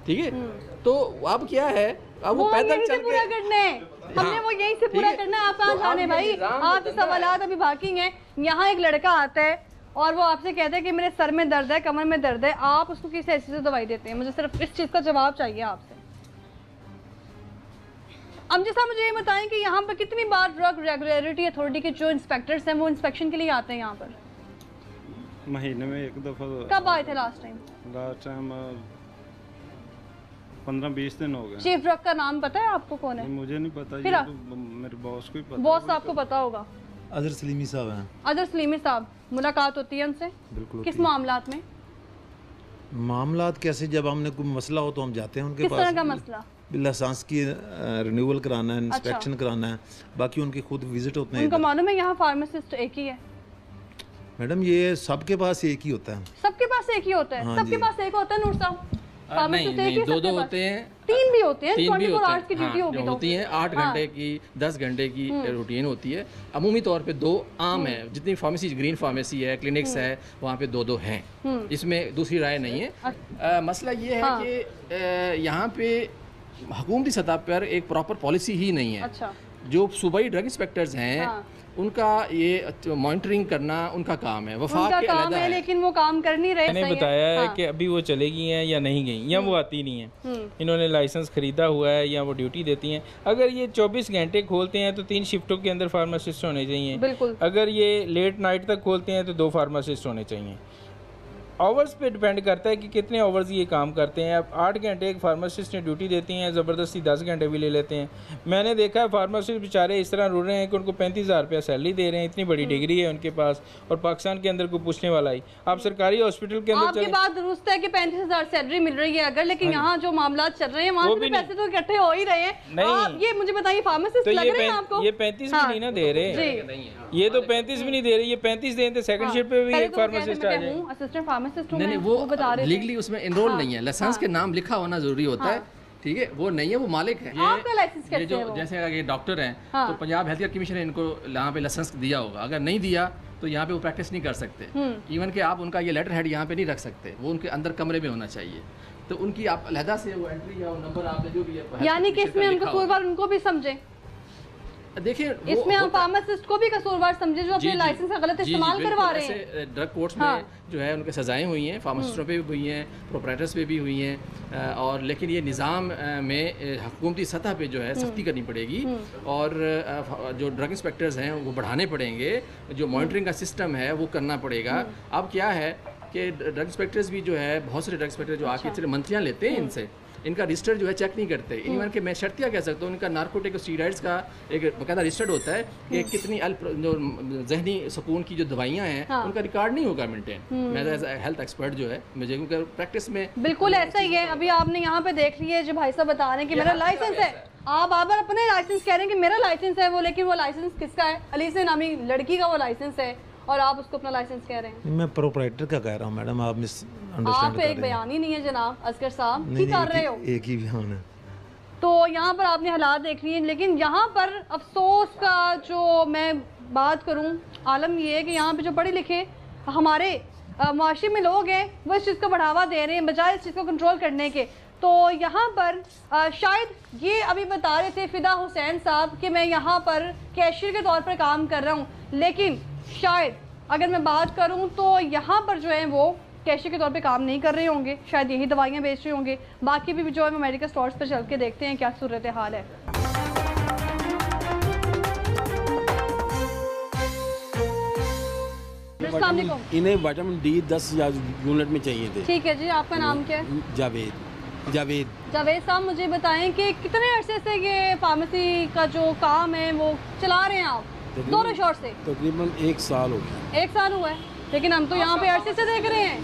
ठीक है। तो अब क्या है, अब वो पैदल चल पूरा करना है, हमने वो यहीं से पूरा करना है। आप कहाँ जाने भाई, आप सवालात अभी बाकी हैं। यहाँ एक लड़का आता है और वो आपसे कहता है कि मेरे सर में दर्द है, कमर में दर्द है, आप उसको किसी ऐसी से दवाई देते हैं। मुझे सिर्फ इस चीज़ का जवाब चाहिए आपसे। अमजद साहब मुझे ये बताएं कि यहाँ पर कितनी बार ड्रग रेगुलेटरी अथॉरिटी के जो इंस्पेक्टर्स हैं वो इंस्पेक्शन के लिए आते हैं यहाँ पर? महीने में एक दफ़ा। कब आए थे लास्ट टाइम? लास्ट टाइम 15-20 दिन हो गए। चीफ ड्रग का नाम पता है आपको, कौन है? मुझे नहीं पता, फिर ये तो मेरे बॉस को ही पता। बॉस साहब को पता होगा। अजहर सलीमी साहब हैं। अजहर सलीमी साहब, मुलाकात होती है उनसे? बिल्कुल। किस मामलात में? मामलात कैसे, जब हमने कोई मसला हो तो हम जाते हैं उनके पास। किस तरह का मसला? लाइसेंस की रिन्यूअल कराना है, इंस्पेक्शन कराना है, बाकी उनके खुद विजिट होते हैं। उनका मालूम है यहाँ फार्मासिस्ट एक ही है मैडम, ये सबके पास एक ही होता है। सबके पास एक ही होता है? हाँ सबके जी। पास एक होता है नूर साहब? नहीं, दो होते हैं, 3 भी होते हैं, 3 24 आवर्स की ड्यूटी होगी तो होती है, 8 घंटे की, 10 घंटे की रूटीन होती है। अमूमी तौर पे 2 आम है, जितनी फार्मेसी, ग्रीन फार्मेसी है, क्लिनिक्स है, वहाँ पे 2 हैं, इसमें दूसरी राय नहीं है। मसला ये है कि यहाँ पे हुकूमती सतह पर एक प्रॉपर पॉलिसी ही नहीं है। अच्छा। जो सूबाई ड्रग इंस्पेक्टर्स हैं उनका ये मॉनिटरिंग करना उनका काम है, वफाक के काम है, लेकिन वो काम कर नहीं रहे। मैंने बताया है कि अभी वो चले गई हैं या नहीं गई, या वो आती नहीं हैं, इन्होंने लाइसेंस खरीदा हुआ है या वो ड्यूटी देती हैं। अगर ये 24 घंटे खोलते हैं तो 3 शिफ्टों के अंदर फार्मासिस्ट होने चाहिए। बिल्कुल। अगर ये लेट नाइट तक खोलते हैं तो 2 फार्मासिस्ट होने चाहिए। आवर्स पे डिपेंड करता है कि कितने आवर्स ये काम करते हैं। अब 8 घंटे एक फार्मासिस्ट ने ड्यूटी देती हैं, ज़बरदस्ती 10 घंटे भी ले लेते हैं। मैंने देखा है फार्मासिस्ट बेचारे इस तरह रुल रहे हैं कि उनको 35,000 रुपया सैलरी दे रहे हैं, इतनी बड़ी डिग्री है उनके पास, और पाकिस्तान के अंदर कोई पूछने वाला ही। आप सरकारी हॉस्पिटल के अंदर आपकी बात दुरुस्त है कि 35,000 सैलरी मिल रही है अगर, लेकिन यहाँ जो मामला चल रहे हैं वहाँ से पैसे तो इकट्ठे हो ही रहे हैं। आप ये मुझे बताइए, फार्मासिस्ट लग रहे हैं आपको? ये 35 भी नहीं ना दे रहे, ये तो 35 भी नहीं दे रहे, ये 35 दें तो सेकंड शिफ्ट पे भी एक फार्मासिस्ट आ जाए। असिस्टेंट फार्मासिस्ट हूं नहीं, वो लीगली उसमें एनरोल नहीं है, लाइसेंस के नाम लिखा होना जरूरी होता है, ठीक है, वो नहीं है, वो मालिक है। आपका लाइसेंस कैसे ये जो है वो? जैसे ये डॉक्टर हैं तो पंजाब हेल्थ केयर कमीशन ने इनको यहाँ पे लाइसेंस दिया होगा, अगर नहीं दिया तो यहाँ पे वो प्रैक्टिस नहीं कर सकते। इवन कि आप उनका ये लेटर हेड यहाँ पे नहीं रख सकते, वो उनके अंदर कमरे में होना चाहिए। तो उनकी आप अलहदा से वो एंट्री या नंबर आपने जो भी है, यानी कि इसमें हम कसूरवार उनको भी समझे। देखिए इसमें हम फार्मासिस्ट को भी कसूरवार समझे जो अपने लाइसेंस का गलत इस्तेमाल करवा रहे हैं। ड्रग कोर्ट्स में जो है उनके सजाएं हुई हैं, फार्मासिस्टों पे भी हुई हैं, प्रोपराइटर्स पे भी हुई हैं, और लेकिन ये निज़ाम में हुकूमती सतह पे जो है सख्ती करनी पड़ेगी, और जो ड्रग इंस्पेक्टर्स हैं वो बढ़ाने पड़ेंगे, जो मॉनिटरिंग का सिस्टम है वो करना पड़ेगा। अब क्या है कि ड्रग इंस्पेक्टर्स भी जो है, बहुत सारे ड्रग इंस्पेक्टर जो आके सिर्फ मंथलियाँ लेते हैं इनसे, इनका रजिस्टर जो है चेक नहीं करते। इवन कि मैं शर्तिया कह सकता हूँ, इनका नारकोटिक और स्टीरॉइड्स का एक बाकायदा रजिस्टर्ड होता है कि कितनी जो जहनी सुकून की जो दवाइयाँ हैं उनका रिकॉर्ड नहीं होगा मेंटेन। मैं एज हेल्थ एक्सपर्ट जो है मुझे उनका प्रैक्टिस में बिल्कुल ऐसा ही है। अभी आपने यहाँ पे देख लिया जो भाई साहब बता रहे हैं कि मेरा लाइसेंस है, आप बार अपने लाइसेंस कह रहे हैं कि मेरा लाइसेंस है वो, लेकिन वो लाइसेंस किसका है? अली से नामी लड़की का वो लाइसेंस है और आप उसको अपना लाइसेंस कह रहे हैं। मैं प्रोपराइटर का कह रहा हूँ मैडम, आप मिस अंडरस्टैंड आप कर रहे हैं। एक बयान ही नहीं है जनाब असगर साहब, की कर रहे हो? एक ही बयान है। तो यहाँ पर आपने हालात देख लिए, लेकिन यहाँ पर अफसोस का जो मैं बात करूँ, आलम ये है कि यहाँ पे जो पढ़े लिखे हमारे माशरे में लोग हैं वो इस चीज़ को बढ़ावा दे रहे हैं बजाय इस चीज़ को कंट्रोल करने के। तो यहाँ पर शायद ये अभी बता रहे थे फिदा हुसैन साहब कि मैं यहाँ पर कैशियर के तौर पर काम कर रहा हूँ, लेकिन शायद अगर मैं बात करूँ तो यहाँ पर जो है वो कैशियर के तौर पे काम नहीं कर रहे होंगे, शायद यही दवाइयाँ बेच रहे होंगे। बाकी भी जो है मेडिकल स्टोर्स पर चल के देखते हैं क्या सूरत हाल है। इन्हें विटामिन डी 10 यूनिट में चाहिए थे। ठीक है जी, आपका नाम क्या है? जावेद। जावेद साहब, मुझे बताएं कि कितने अरसे से ये फार्मेसी का जो काम है वो चला रहे हैं आप? दोनों शॉर्ट से तकरीबन 1 साल हो गया। 1 साल हुआ है, लेकिन हम तो यहाँ पे अरसे से देख रहे हैं,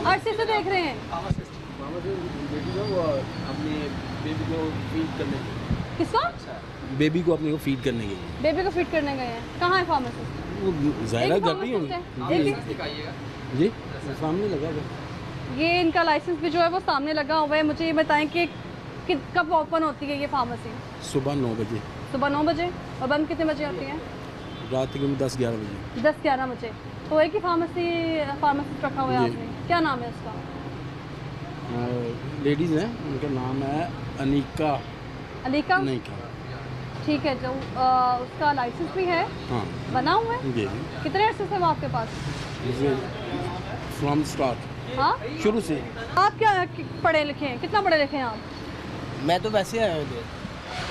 अरसे से देख रहे हैं। अपने बेबी को फीड करने किसका? बेबी को अपने को फीड करने के लिए। बेबी को फिट करने गए हैं। कहाँ है फार्मासिस्ट? वो ज़ाहिर एक घर पे ही pharmacist होंगे। है। जी जी सामने लगा हुआ। ये इनका लाइसेंस भी जो है वो सामने लगा हुआ है। मुझे ये बताएं कि कब ओपन होती है ये फार्मेसी? सुबह 9 बजे, सुबह 9 बजे। और बंद कितने बजे होती है? रात के 10-11 बजे। 10-11 बजे। तो एक ही फार्मेसिस्ट रखा हुआ है जी। आपने। क्या नाम है उसका? लेडीज़ हैं, उनका नाम है अनिका। अलीका? अनिका, ठीक है। जो उसका लाइसेंस भी है, हाँ बना हुआ है। जी। कितने अर्से से वो आपके पास? फ्रॉम स्टार्ट, हाँ, शुरू से। आप क्या पढ़े लिखे हैं? कितना पढ़े लिखे हैं आप? मैं तो वैसे आया हूँ।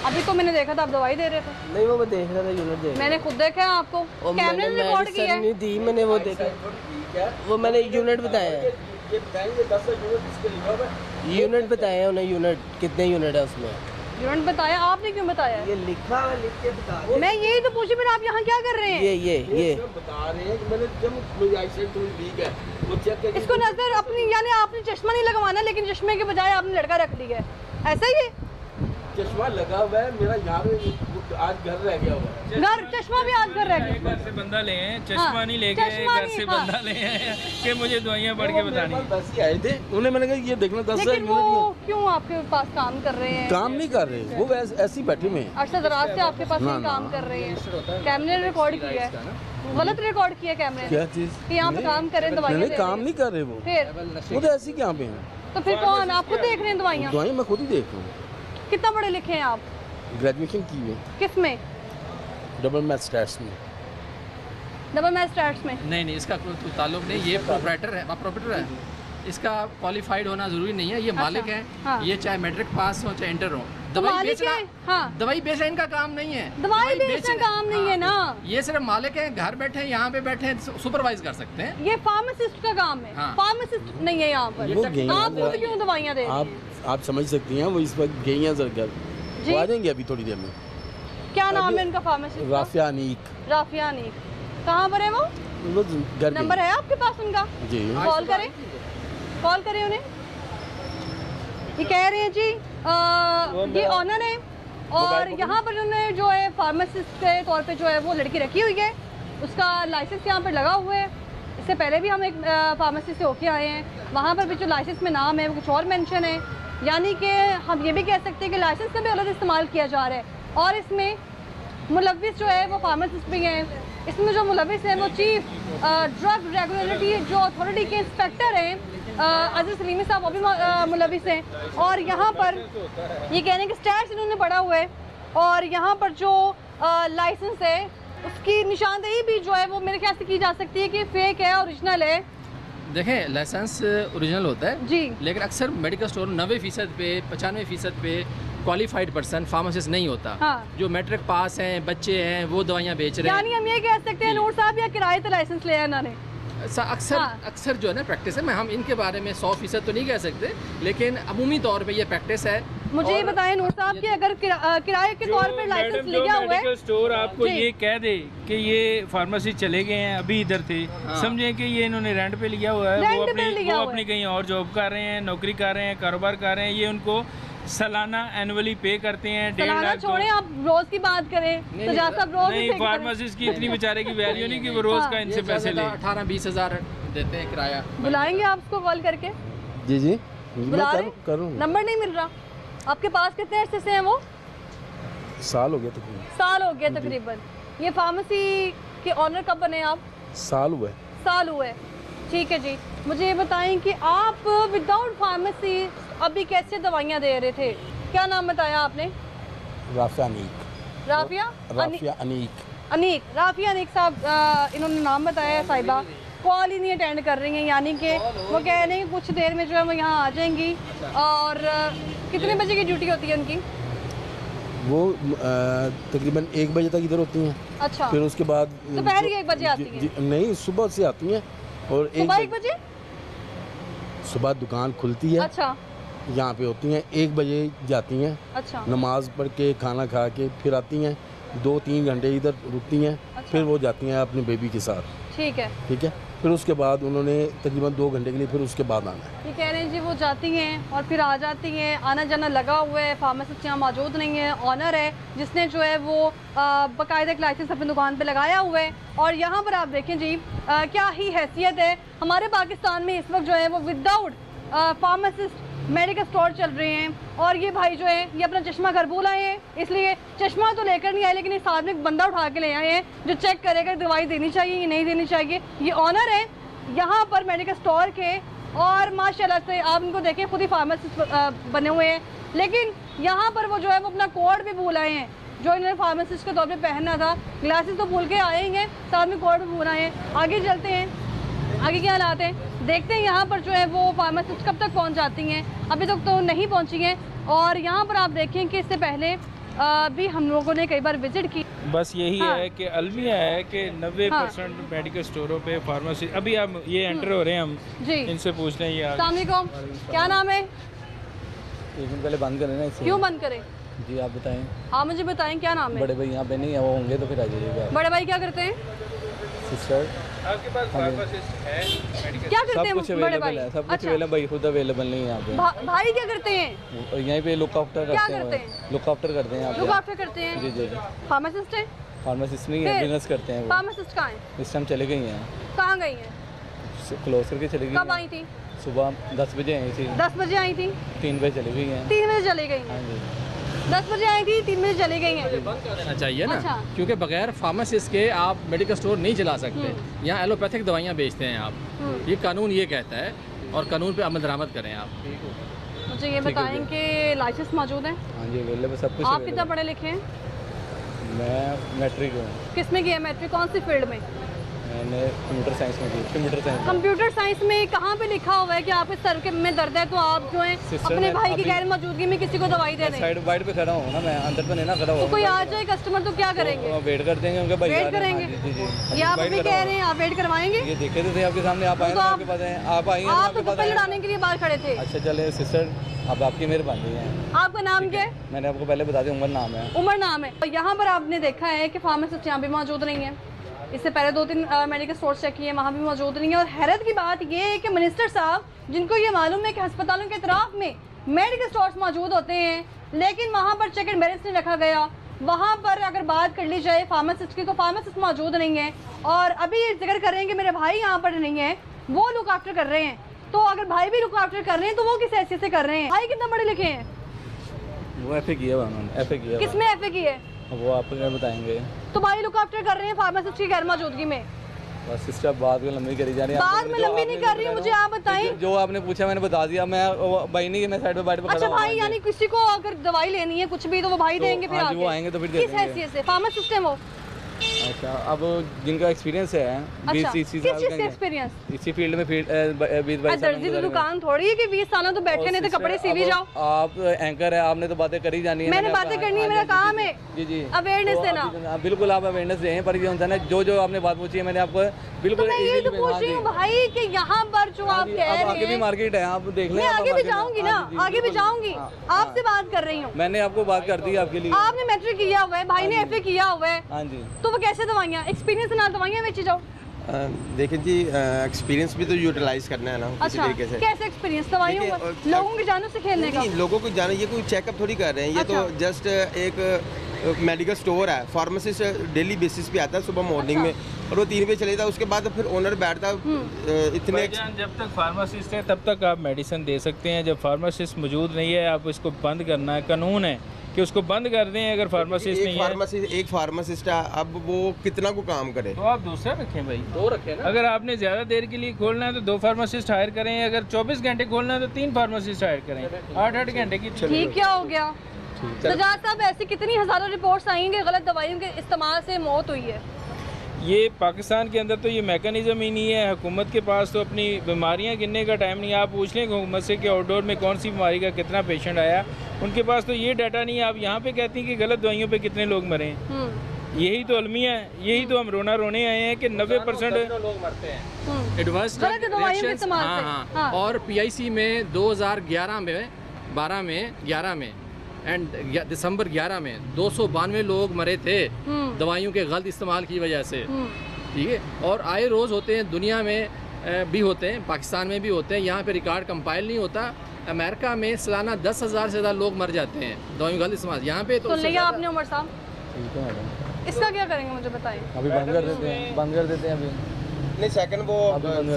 अभी तो मैंने देखा था आप दवाई दे रहे थे। नहीं, वो मैं देख रहा था, यूनिट देख मैंने खुद देखा है आपको, कैमरे में रिकॉर्ड किया है। नहीं दी, मैंने वो देखा, वो मैंने यूनिट बताया है। यूनिट बताए हैं उन्हें, यूनिट कितने यूनिट है उसमें। यूनिट बताया? आपने क्यों बताया? ये लिखा है, लिख के बता रहे हैं। मैं यही तो पूछी, फिर आप यहाँ क्या कर रहे हैं? ये बता रहे हैं कि मैंने जब मेरी आईसाइट थोड़ी वीक है, वो चेक करके इसको नजर अपनी, यानी आपने चश्मा नहीं लगवाना, लेकिन चश्मे के बजाय आपने लड़का रख दिया है, ऐसा ही है? चश्मा लगा हुआ है मेरा, यहाँ पे आज घर रह गया हुआ है। घर चश्मा भी आज घर रह गया। घर से बंदा ले हैं, चश्मा नहीं लेके चश्मा घर नहीं, से हाँ। बंदा ले हैं कि मुझे दवाइयाँ पढ़ के बतानी है। बस ही आए थे, उन्हें मैंने कहा ये देखना 10,000 लेकिन वो यूनिट क्यों आपके पास काम कर रहे हैं? काम नहीं कर रहे, वो ऐसे ही बैठे हुए हैं। अरसा दराज से आपके पास ना, नहीं ना। काम कर रहे हैं। कैमरे ने रिकॉर्ड किया है, गलत रिकॉर्ड किया कैमरे ने क्या चीज़? कि यहाँ पे काम करें, दवाइयाँ नहीं, दे काम रहे हैं। नहीं कर रहे वो फिर वो तो ऐसे ही यहाँ पे हैं। तो फिर कौन? आप खुद देख रहे हैं दवाइयाँ? दवाई मैं खुद ही देख रहा हूँ। कितना पढ़े लिखे हैं आप? ग्रेजुएशन की है, किस में? डबल मैथ स्टैट्स में। डबल मैथ स्टैट्स में? नहीं, इसका कोई ताल्लुक नहीं। ये प्रोप्राइटर है। इसका क्वालिफाइड होना जरूरी नहीं है। ये मालिक है, हाँ। ये चाहे मैट्रिक पास हो चाहे इंटर हो। तो दवाई मालिक बेचना, है, हाँ। दवाई बेचना इनका काम नहीं है। दवाई बेचना काम नहीं है ना। ये सिर्फ मालिक है, घर बैठे हैं, यहाँ पे बैठे हैं, सुपरवाइज कर सकते हैं। ये फार्मासिस्ट का काम है। हाँ। फार्मासिस्ट नहीं है यहाँ पर। वो गई हैं, आप खुद क्यों दवाइयाँ दे रहे हैं? आप समझ सकती हैं, वो इस वक्त गई हैं जरा घर, जी। वो आ जाएंगे अभी थोड़ी देर में। क्या नाम है उनका फार्मासिस्ट? राफिया अनीक। राफिया अनीक। कहाँ पर है वो? घर नंबर है आपके पास उनका? जी। कॉल करें, कॉल करें उन्हें। ये कह रहे हैं जी ये ऑनर है और यहाँ पर उन्होंने जो है फार्मासिस्ट के तौर पे जो है वो लड़की रखी हुई है, उसका लाइसेंस यहाँ पर लगा हुआ है। इससे पहले भी हम एक फार्मेसी से होके आए हैं, वहाँ पर भी जो लाइसेंस में नाम है वो कुछ और मेंशन है। यानी कि हम ये भी कह सकते हैं कि लाइसेंस का भी गलत इस्तेमाल किया जा रहा है। और इसमें मुलविस जो है वो फार्मासिस्ट भी हैं। इसमें जो मुलविस है वो चीफ ड्रग रेगुलेटरी जो अथॉरिटी के इंस्पेक्टर हैं अजीज सलीमी साहब, वो भी मुलविस हैं। और यहाँ पर ये कह रहे हैं कि स्टैट्स इन्होंने पढ़ा हुआ है और यहाँ पर जो लाइसेंस है उसकी निशानदेही भी जो है वो मेरे ख्याल से की जा सकती है कि फेक है, ओरिजिनल है। देखें, लाइसेंस ओरिजिनल होता है जी, लेकिन अक्सर मेडिकल स्टोर 90% पे 95% पे क्वालिफाइड पर्सन फार्मासिस्ट नहीं होता। हाँ। जो मैट्रिक पास हैं, बच्चे हैं, वो दवाइयाँ बेच रहे हैं। यानी हम ये कह सकते हैं नूर साहब या किराए पे लाइसेंस लिया इन्होंने। अक्सर हाँ। अक्सर जो है ना प्रैक्टिस है, मैं हम इनके बारे में 100% तो नहीं कह सकते, लेकिन अमूमी तौर पे ये प्रैक्टिस है। मुझे ये बताएं नूर साहब कि अगर किराए के तौर पर लाइसेंस मैडम, लिया हुआ है, मेडिकल स्टोर आपको जी। ये कह दे कि ये फार्मेसी चले गए हैं, अभी इधर थे, हाँ। समझे कि ये इन्होंने रेंट पे लिया हुआ है, रेंट वो पे अपनी लिया वो हुआ अपनी है। कहीं और जॉब कर रहे हैं, नौकरी कर रहे हैं, कारोबार कर रहे हैं, ये उनको सालाना एनुअली पे करते हैं 1.5 सालाना लाख। छोड़ें, आप रोज की बात करें तो जैसा आप रोज ही नहीं, पे करें। फार्मासिस्ट की इतनी बेचारे की वैल्यू नहीं कि वो रोज हाँ। का इनसे पैसे ले। 18-20 हज़ार देते हैं किराया। बुलाएंगे आप उसको कॉल करके? जी जी, मैं बुला रहे? करूँ। नंबर नहीं मिल रहा आपके पास? कितने अरसे से हैं वो? साल हो गया तकरीबन। साल हो गया तकरीबन। ये फार्मेसी के ऑनर कब बने आप? साल हुआ है। साल हुए। ठीक है जी, मुझे ये बताएं कि आप विदाउट फार्मेसी अभी कैसे दवाइयाँ दे रहे थे? क्या नाम बताया आपने? राफिया अनीक। राफिया राफिया अनीक। अनीक, राफिया अनीक साहब इन्होंने नाम बताया है। साहिबा कॉल ही नहीं अटेंड कर रही हैं, यानी कि वो कह रहे हैं कि कुछ देर में जो है वो यहाँ आ जाएंगी। और कितने बजे की ड्यूटी होती है उनकी? वो तकरीबन 1 बजे तक इधर होती हैं। अच्छा, फिर उसके बाद दोपहर के 1 बजे आती हैं? नहीं, सुबह से आती हैं और सुबह 1 बजे? सुबह दुकान खुलती है, अच्छा यहाँ पे होती हैं, 1 बजे जाती हैं, अच्छा नमाज पढ़ के खाना खा के फिर आती हैं, 2-3 घंटे इधर रुकती हैं, अच्छा। फिर वो जाती हैं अपने बेबी के साथ। ठीक है। ठीक है। फिर उसके बाद उन्होंने तकरीबन 2 घंटे के लिए फिर उसके बाद आना है। ये कह रहे हैं जी वो जाती हैं और फिर आ जाती हैं, आना जाना लगा हुआ है, फार्मासिस्ट यहाँ मौजूद नहीं है, ऑनर है जिसने जो है वो बाकायदा एक लाइसेंस अपनी दुकान पे लगाया हुआ है। और यहाँ पर आप देखें जी क्या ही हैसियत है, हमारे पाकिस्तान में इस वक्त जो है वो विदाउट फार्मासिस्ट मेडिकल स्टोर चल रहे हैं। और ये भाई जो है ये अपना चश्मा घर भूल आए हैं, इसलिए चश्मा तो लेकर नहीं आए लेकिन इस साथ में एक बंदा उठा के ले आए हैं जो चेक करेगा दवाई देनी चाहिए या नहीं देनी चाहिए। ये ऑनर है यहाँ पर मेडिकल स्टोर के और माशाल्लाह से आप इनको देखें खुद ही फार्मासिस्ट बने हुए हैं, लेकिन यहाँ पर वो जो है वो अपना कोड भी भूल आए हैं जो इन्होंने फार्मासिस्ट के तौर पे पहनना था। ग्लासेस तो भूल के आए हैं, साथ में कोड भी भूल आए हैं। आगे चलते हैं, आगे क्या हालात हैं देखते हैं। यहाँ पर जो है वो फार्मासिस्ट कब तक पहुँच जाती हैं, अभी तक तो नहीं पहुँची हैं। और यहाँ पर आप देखें कि इससे पहले भी हम लोगों ने कई बार विजिट की। बस यही है कि अलमिया है कि 90% मेडिकल स्टोरों पे फार्मेसी। अभी आप ये एंटर हो रहे हैं, हम जी इनसे पूछ रहे हैं। अस्सलाम वालेकुम, क्या नाम है? एक दिन पहले बंद करें ना इसे। क्यों बंद करें? जी आप बताएं। आप मुझे बताएं क्या नाम है? बड़े भाई यहाँ पे नहीं है, वो होंगे तो फिर आ जाइएगा। बड़े भाई क्या करते हैं? सिस्टर आपके पास फार्मासिस्ट है मेडिकल? क्या करते सब हैं कुछ बड़े भाई? अवेलेबल है, सब कुछ अच्छा। अवेलेबल, भाई खुद अवेलेबल नहीं है यहाँ पे। भाई क्या करते हैं? और यहीं पे लुक आफ्टर क्या करते करते हैं, हैं? लुक आफ्टर करते हैं यहाँ लुक पे। आफ्टर करते हैं? जी जी। फार्मासिस्ट है? फार्मासिस्ट नहीं है, फिर? बिजनेस करते हैं वो। फार्मासिस्ट कहाँ है? इस टाइम चले गई हैं, कहाँ गई हैं? क्लोज करके चली गई कब हैं। आई थी? सुबह 10 बजे आई थी, 10 बजे आई थी, 3 बजे चली गई हैं। 3 बजे चली गई हाँ हैं। जी। 10 बजे आई थी, 3 बजे चली गई हैं। देना चाहिए ना, अच्छा। क्योंकि बगैर फार्मासिस्ट के आप मेडिकल स्टोर नहीं चला सकते। यहाँ एलोपैथिक दवाइयाँ बेचते हैं आप, ये कानून ये कहता है और कानून पे अमल दरामद करें आप। मुझे ये बताएं कि लाइसेंस मौजूद है? हाँ जी अवेलेबल, सब कुछ आप available कितना पढ़े लिखे हैं? मैं मैट्रिक हूँ। किस में किया मैट्रिक, कौन सी फील्ड में? मैंने कंप्यूटर साइंस में की, कंप्यूटर साइंस। कंप्यूटर साइंस में कहाँ पे लिखा हुआ है कि आपके सर के में दर्द है तो आप जो है सिस्टर अपने ने भाई की अभी- गैर मौजूदगी में किसी को दवाई दे दें? साइड बाइट पे खड़ा हूँ ना मैं, अंदर तो नहीं ना खड़ा तो हूँ। कोई आ जाए कस्टमर तो क्या करेंगे? वेट कर देंगे उनके भाई। वेट करेंगे? जी जी। ये आप अभी कह रहे हैं आप वेट करवाएंगे? ये देखे तो थे आपके सामने, आप आए तो ना आप- आपके पास आए, आप आई हैं आप आपके तो पास गप्पे आए। लड़ाने के लिए बाहर खड़े थे। अच्छा चले सिस्टर, अब आपकी मेहरबानी है। आपका नाम क्या है? मैंने आपको पहले बता दिया, उमर नाम है। उमर नाम है। और यहाँ पर आपने देखा है कि फार्मासिस्ट यहाँ भी मौजूद नहीं है। इससे पहले 2-3 मेडिकल स्टोर चेक किए, वहाँ भी मौजूद नहीं है। और हैरत की बात ये है कि मिनिस्टर साहब जिनको ये मालूम है कि अस्पतालों के इतराफ में मेडिकल स्टोर्स मौजूद होते हैं, लेकिन वहाँ पर चेक एंड बैलेंस नहीं रखा गया। वहाँ पर अगर बात कर ली जाए फार्मासिस्ट की तो फार्मासिस्ट मौजूद नहीं है। और अभी ये जिक्र कर रहे हैं कि मेरे भाई यहाँ पर नहीं है, वो लुक आफ्टर कर रहे हैं। तो अगर भाई भी लुक आफ्टर कर रहे हैं तो वो किस हैसियत से कर रहे हैं? भाई कितना पढ़े लिखे हैं? वो एफ ए किया हुआ उन्होंने, एफ ए किया हुआ। किसमें एफ की है? वो आपको क्या बताएंगे। तो भाई लुक आफ्टर कर रहे हैं फार्मासिस्ट की गैर मौजूदगी में। बस सिस्टर बात में लंबी करी जा रही है। बात में लंबी नहीं कर रही हूँ, मुझे आप बताएं। जो आपने पूछा मैंने बता दिया। मैं भाई नहीं कि मैं साइड पे बैठ पे अच्छा भाई, यानी किसी को अगर दवाई लेनी है कुछ भी तो वो भाई देंगे फिर हाँ जी, आके? वो आएंगे तो फिर दे किस देंगे। हैसियत से? फार्मासिस्ट है वो? अच्छा, अब जिनका एक्सपीरियंस है अच्छा, 20-30 किस साल चीज़ का का है। एक्सपीरियंस? इसी फील्ड में 20-22 साल दर्जी की दुकान थोड़ी है कि 20 सालों तो बैठे नहीं तो कपड़े सीवी जाओ। आप एंकर है, आपने तो बातें करी जानी है। मैंने बातें करनी है, मेरा काम है जी जी अवेयरनेस देना। बिल्कुल आप अवेयरनेस दें, पर ये होता है ना जो आपने बात पूछी है मैंने आपको तो बिल्कुल मैं ये तो पूछ रही हूँ भाई कि यहाँ पर जो आप कह रहे आगे भी हैं, मार्केट है, आप देख लें। मैं आगे भी जाऊंगी ना, हाँ जी, आगे भी बिल्कुल। जाऊंगी। हाँ, आपसे बात कर रही हूँ। मैंने आपको बात कर दी आपके लिए। आपने मैट्रिक किया हुआ है, भाई ने एफए किया हुआ है, हाँ जी। तो वो कैसे दवाइयाँ एक्सपीरियंस ना दवाइयाँ बेची जाओ? देखिए जी, एक्सपीरियंस भी तो यूटिलाइज करना है ना किसी अच्छा, तरीके से। कैसे एक्सपीरियंस दवाइयों देखिए, का? लोगों की जानों से खेलने का? नहीं, लोगों को जाना, ये कोई चेकअप थोड़ी कर रहे हैं। ये अच्छा। तो जस्ट एक मेडिकल स्टोर है। फार्मासिस्ट डेली बेसिस पे आता है सुबह मॉर्निंग में, और वो 3 बजे चले जाता है। उसके बाद फिर ओनर बैठता है इतने। भाईजान, जब तक फार्मासिस्ट है तब तक आप मेडिसिन दे सकते हैं। जब फार्मासिस्ट मौजूद नहीं है आप इसको बंद करना है, कानून है कि उसको बंद कर दें। अगर फार्मासिस्ट नहीं है, एक फार्मासिस्ट है, अब वो कितना को काम करे? तो आप दूसरा रखें भाई, 2 रखें ना। अगर आपने ज़्यादा देर के लिए खोलना है तो 2 फार्मासिस्ट हायर करें। अगर 24 घंटे खोलना है तो 3 फार्मासिस्ट हायर करें। 8-8 घंटे की। ठीक क्या हो गया? सजाद साहब, ऐसी कितनी हजारों रिपोर्ट्स आई हैं कि गलत दवाइयों के इस्तेमाल से मौत हुई है? ये पाकिस्तान के अंदर तो ये मैकेनिज़्म ही नहीं है। हुकूमत के पास तो अपनी बीमारियां गिनने का टाइम नहीं है। आप पूछ लें हुकूमत से कि आउटडोर में कौन सी बीमारी का कितना पेशेंट आया, उनके पास तो ये डाटा नहीं है। आप यहाँ पे कहती हैं कि गलत दवाइयों पे कितने लोग मरे हैं। यही तो अलमिया है, यही तो हम रोने आए हैं कि 90% लोग मरते हैं एडवांस गलत दवाइयों के इस्तेमाल से। हाँ। हाँ। और PIC में 2011 में 12 में 11 में एंड दिसंबर 11 में 292 लोग मरे थे दवाइयों के गलत इस्तेमाल की वजह से। ठीक है, और आए रोज़ होते हैं, दुनिया में भी होते हैं, पाकिस्तान में भी होते हैं। यहाँ पे रिकॉर्ड कंपाइल नहीं होता। अमेरिका में सालाना 10,000 से ज़्यादा लोग मर जाते हैं दवाइयों गलत इस्तेमाल। यहाँ पे तो लिया आपने उमर साहब, इसका क्या करेंगे मुझे बताएं। अभी बंद कर देते हैं, बंद कर देते हैं अभी नहीं।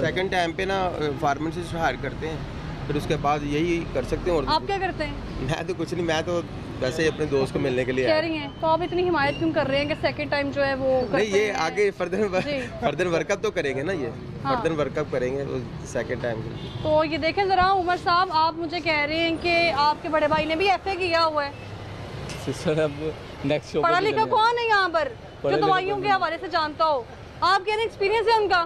सेकंड टाइम पे ना फार्मेसिस्ट हायर करते हैं, फिर उसके बाद यही कर सकते हैं। और आप क्या करते हैं? मैं तो कुछ नहीं, मैं तो वैसे ही अपने दोस्त को मिलने के लिए कह रही हैं। तो आप इतनी हिमायत क्यों कर रहे हैं कि सेकंड टाइम जो है वो नहीं, ये आगे फर्दर वर्कअप तो करेंगे ना, ये फर्दर वर्कअप करेंगे सेकंड टाइम के। तो ये देखें ज़रा उमर साहब, आप मुझे कह रहे हैं कि आपके बड़े भाई ने भी FA किया हुआ है। सिस्टर अब नेक्स्ट शो पढ़ा लिखा कौन है यहाँ पर जो दवाइयों के हवाले से जानता हो? आप कह रहे हैं एक्सपीरियंस है उनका,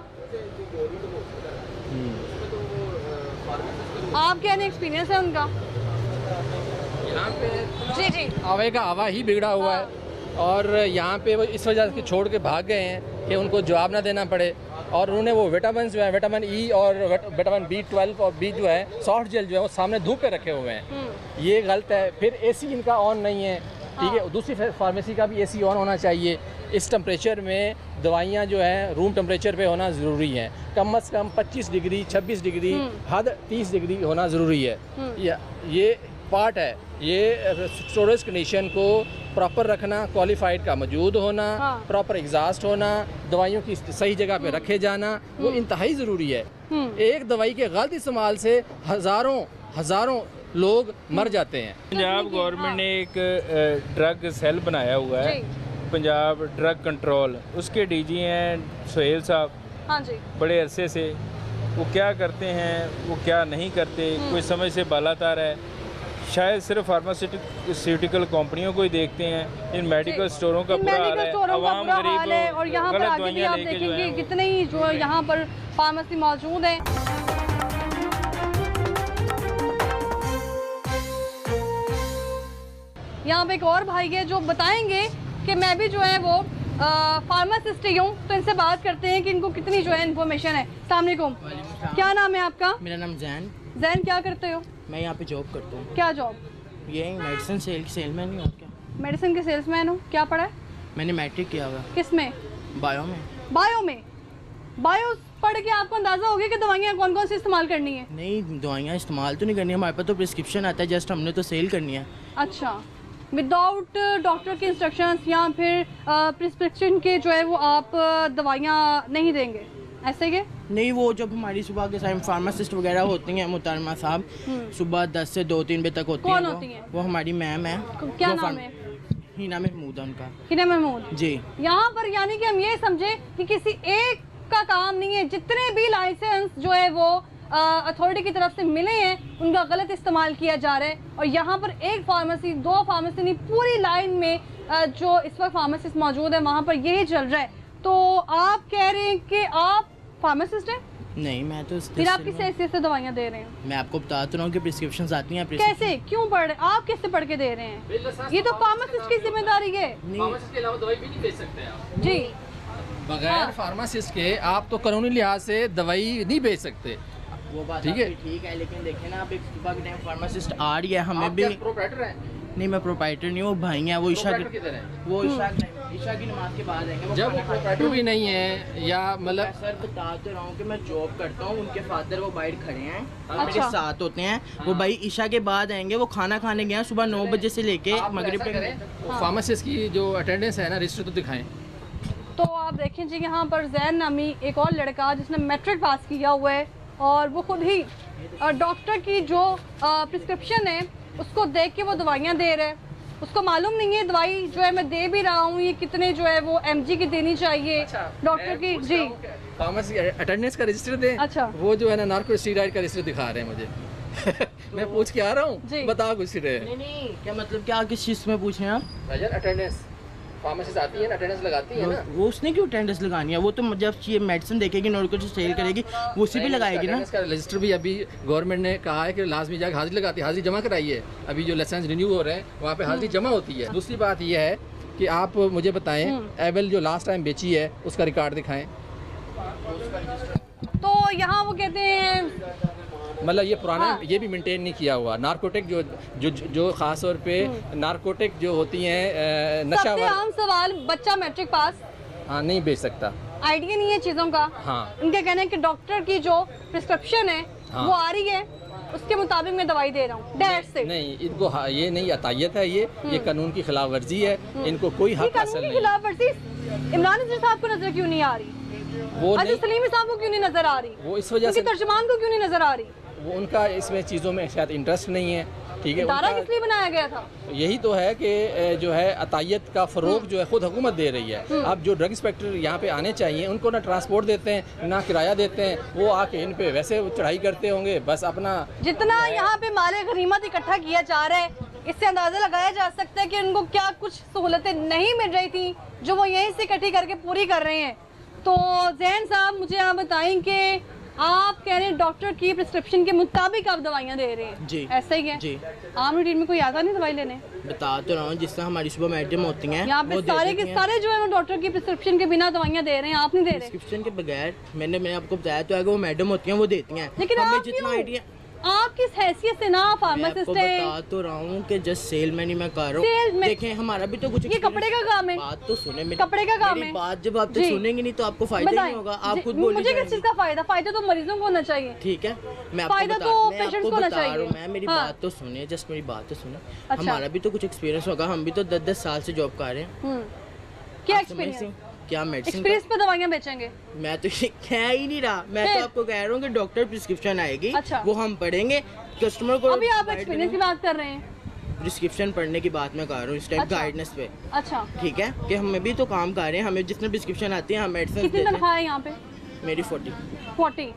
आप कह रहे हैं एक्सपीरियंस है उनका। यहाँ पे जी जी आवे का आवा ही बिगड़ा हुआ है, और यहाँ पे वो इस वजह से छोड़ के भाग गए हैं कि उनको जवाब ना देना पड़े। और उन्होंने वो विटामिन जो है, विटामिन E और विटामिन B12 और B जो है, सॉफ्ट जेल जो है, वो सामने धूप पे रखे हुए हैं। ये गलत है। फिर AC इनका ऑन नहीं है, ठीक है। दूसरी फार्मेसी का भी AC ऑन होना चाहिए। इस टेम्परेचर में दवाइयाँ जो है रूम टेम्परेचर पे होना ज़रूरी है। कम से कम 25 डिग्री 26 डिग्री हद 30 डिग्री होना ज़रूरी है। ये पार्ट है, ये स्टोरेज कंडीशन को प्रॉपर रखना, क्वालिफाइड का मौजूद होना, प्रॉपर एग्जॉस्ट होना, दवाइयों की सही जगह पे रखे जाना, वो इंतहाई ज़रूरी है। एक दवाई के गलत इस्तेमाल से हज़ारों लोग मर जाते हैं। पंजाब गवर्नमेंट ने एक ड्रग सेल बनाया हुआ है, पंजाब ड्रग कंट्रोल, उसके DG हैं सुहेल साहब। हाँ जी। बड़े अरसे से वो क्या करते हैं, वो क्या नहीं करते, कोई समझ से बालातार है। शायद सिर्फ फार्मास्यूटिकल कंपनियों को ही देखते हैं। इन मेडिकल स्टोरों का बुरा हाल है, आवाम गरीब है। और यहाँ पर आगे भी आप देखेंगे कितने ही जो यहाँ पर फार्मेसी मौजूद है। यहाँ पे एक और भाई है जो बताएंगे कि मैं भी जो है वो फार्मासिस्ट ही हूँ, तो इनसे बात करते हैं कि इनको कितनी जो है इन्फॉर्मेशन है। अस्सलाम वालेकुम, क्या नाम है आपका? मेरा नाम जैन। जैन, क्या करते हो? मैं यहाँ पे जॉब करता हूँ। क्या जॉब? ये मेडिसिन सेलमैन ही हूँ। क्या मेडिसिन के सेल्समैन हो? क्या पढ़ा है? मैंने मैट्रिक किया हुआ। किस में? बायो में। बायो पढ़ के आपको अंदाजा हो गया कि दवाइयाँ कौन कौन सी इस्तेमाल करनी है? नहीं, दवाइयाँ इस्तेमाल तो नहीं करनी है, हमारे पास तो प्रिस्क्रिप्शन आता है, जस्ट हमने तो सेल करनी है। अच्छा, विदाउट डॉक्टर की इंस्ट्रक्शंस या फिर प्रिस्क्रिप्शन के जो है वो आप दवाइयाँ नहीं देंगे, ऐसे ही? नहीं, वो जब हमारी सुबह के टाइम फार्मासिस्ट वगैरह होती हैं मुहतरमा साहब, सुबह 10 से 2-3 बजे तक होती हैं। वो हमारी मैम है। क्या नाम है? हिना महमूद उनका। हिना महमूद जी। यहाँ पर यानी कि हम ये समझे कि किसी एक का काम नहीं है, जितने भी लाइसेंस जो है वो अथॉरिटी की तरफ से मिले हैं उनका गलत इस्तेमाल किया जा रहा है। और यहाँ पर एक फार्मेसी, 2 फार्मेसी नहीं, पूरी लाइन में जो इस वक्त फार्मासिस्ट मौजूद है वहाँ पर यही चल रहा है। तो आप कह रहे हैं कि आप फार्मासिस्ट हैं? नहीं, मैं तो फिर आप किस हैसियत से दवाइयाँ दे रहे हैं? मैं आपको बता तो रहा हूँ कि प्रिस्क्रिप्शंस आती हैं। कैसे, क्यों पढ़ रहे, आप किससे पढ़ के दे रहे हैं? ये तो फार्मासिस्ट की जिम्मेदारी है। फार्मासिस्ट के अलावा दवाई भी नहीं बेच सकते आप जी। बगैर फार्मासिस्ट के आप तो कानूनी लिहाज से दवाई नहीं बेच सकते। वो बात ठीक है, लेकिन देखें ना, आप एक सुबह के टाइम फार्मासिस्ट आ रही है, हमें भी प्रोप्राइटर है। नहीं, मैं प्रोप्राइटर नहीं हूँ, वो भाई हैं, वो ईशा की नमाज के बाद आएंगे। जब वो प्रोप्राइटर भी नहीं है या मतलब सर बता तो रहा हूँ कि मैं जॉब करता हूँ, उनके फादर वो बाहर खड़े हैं, मेरे साथ होते हैं। वो भाई ईशा के बाद आएंगे, वो खाना खाने गए हैं सुबह 9 बजे से लेके मगरिब तक। फार्मासिस्ट की जो अटेंडेंस है ना, रजिस्टर तो दिखाएं। तो आप देखें जी, यहाँ पर जैन नामी एक और लड़का जिसने मैट्रिक पास किया हुआ है और वो खुद ही डॉक्टर की जो प्रिस्क्रिप्शन है उसको देख के वो दवाइयाँ दे रहे हैं। उसको मालूम नहीं है दवाई जो है मैं दे भी रहा हूँ ये कितने जो है वो mg की देनी चाहिए। डॉक्टर की जी फार्मेसी अटेंडेंस का रजिस्टर दें। अच्छा, वो जो है ना नार्को स्टीरॉइड का रजिस्टर दिखा रहे हैं मुझे। मैं पूछ के आ रहा हूँ, बता कुछ रहे। नहीं, क्या मतलब, क्या किस चीज़ में पूछ रहे हैं आप? अटेंडेंस फार्मेसिस्ट आती है ना, अटेंडेंस लगाती है ना। वो उसने क्यों अटेंडेंस लगानी है? वो तो जब ये मेडिसिन देखेगी और कुछ सेल करेगी वो उसी पे लगाएगी ना। इसका रजिस्टर भी अभी गवर्नमेंट ने कहा है कि लाजमी जाकर हाजिरी लगाती है, हाजिरी जमा कराइए। अभी जो लाइसेंस रिन्यू हो रहे हैं वहाँ पे हाजिरी जमा होती है। दूसरी बात यह है कि आप मुझे बताएं, एवेल जो लास्ट टाइम बेची है उसका रिकॉर्ड दिखाएं। तो यहाँ वो कहते हैं मतलब ये पुराना ये भी मेंटेन नहीं किया हुआ। नारकोटिक जो खास तौर पे नारकोटिक जो होती हैं नशा सबसे आम सवाल, बच्चा मैट्रिक पास हाँ नहीं बेच सकता। आइडिया नहीं है चीज़ों का। हाँ। इनका कहना है कि डॉक्टर की जो प्रिस्क्रिप्शन है हाँ। वो आ रही है, उसके मुताबिक मैं दवाई दे रहा हूँ, डैट से। नहीं, इनको ये नहीं अतायत है, ये कानून की खिलाफ वर्जी है, इनको कोई हक हासिल कानून की नहीं। खिलाफ वर्जी इमरान नज़ीर साहब को नजर क्यों नहीं आ रही? वो अजीज सलीमी साहब को क्यों नहीं नजर आ रही? वो इस वजह से तर्जुमान को क्यों नहीं नजर आ रही? वो उनका इसमें चीज़ों में शायद इंटरेस्ट नहीं है, ठीक है। इदारा किस लिए बनाया गया था? यही तो है कि जो है अतायत का फ़रोग जो है खुद हुकूमत दे रही है। अब जो ड्रग इंस्पेक्टर यहाँ पे आने चाहिए, उनको ना ट्रांसपोर्ट देते हैं ना किराया देते हैं, वो आके इन पे वैसे चढ़ाई करते होंगे, बस अपना जितना यहाँ पे माले गनीमत इकट्ठा किया जा रहा है, इससे अंदाजा लगाया जा सकता है कि उनको क्या कुछ सहूलतें नहीं मिल रही थी जो वो यहीं से इकट्ठी करके पूरी कर रहे हैं। तो जैन साहब, मुझे आप बताएं कि आप कह रहे हैं डॉक्टर की प्रिस्क्रिप्शन के मुताबिक आप दवाइयाँ दे रहे हैं, जी ऐसा ही है? जी। आम रूटीन में कोई आता नहीं दवाई लेने? बता तो रहा हूँ, जिस तरह हमारी सुबह मैडम होती हैं यहाँ पे सारे के सारे जो है वो डॉक्टर की प्रिस्क्रिप्शन के बिना दवाइयाँ दे रहे हैं, आप नहीं दे रहे? प्रिस्क्रिप्शन के बगैर मैंने आपको बताया तो है कि वो मैडम होती हैं, वो देती हैं। लेकिन हमें आप जितना क्यों? आइडिया, आप किस हैसियत से ना फार्मासिस्ट मैं है? बता तो रहा हूँ कि जस्ट सेलमैन ही मैं कर रहा हूँ। देखें, हमारा भी तो कुछ ये कपड़े का काम है। बात तो सुने मेरी, कपड़े का काम मेरी है। बात जब आप तक सुनेंगे नहीं तो आपको फायदा नहीं होगा। आप खुद बोलिए। मुझे किस चीज का फायदा? फायदा तो मरीजों को होना चाहिए। ठीक है, मैं फायदा तो पेशेंट्स को होना चाहिए। मैं मेरी बात तो सुनिए, जस्ट मेरी बात तो सुनिए। अच्छा। हमारा भी तो कुछ एक्सपीरियंस होगा, हम भी तो 10-10 साल से जॉब कर रहे हैं। क्या एक्सपीरियंस? क्या मेडिसिन एक्सपीरियंस पे दवाइयाँ बेचेंगे? मैं तो ये कह ही नहीं रहा, मैं तो आपको कह रहा हूँ कि डॉक्टर प्रिस्क्रिप्शन आएगी, अच्छा। वो हम पढ़ेंगे, कस्टमर को। अभी आप एक्सपीरियंस की बात कर रहे हैं? प्रिस्क्रिप्शन पढ़ने की बात मैं कर रहा हूँ इस टाइम, अच्छा। गाइडेंस पे। अच्छा, ठीक है, कि हमें भी तो काम कर रहे हैं, हमें जितने प्रिस्क्रिप्शन आती है हम मेडिसिन कितनी देते हैं। तनख्वाह है यहाँ पे? मेरी 40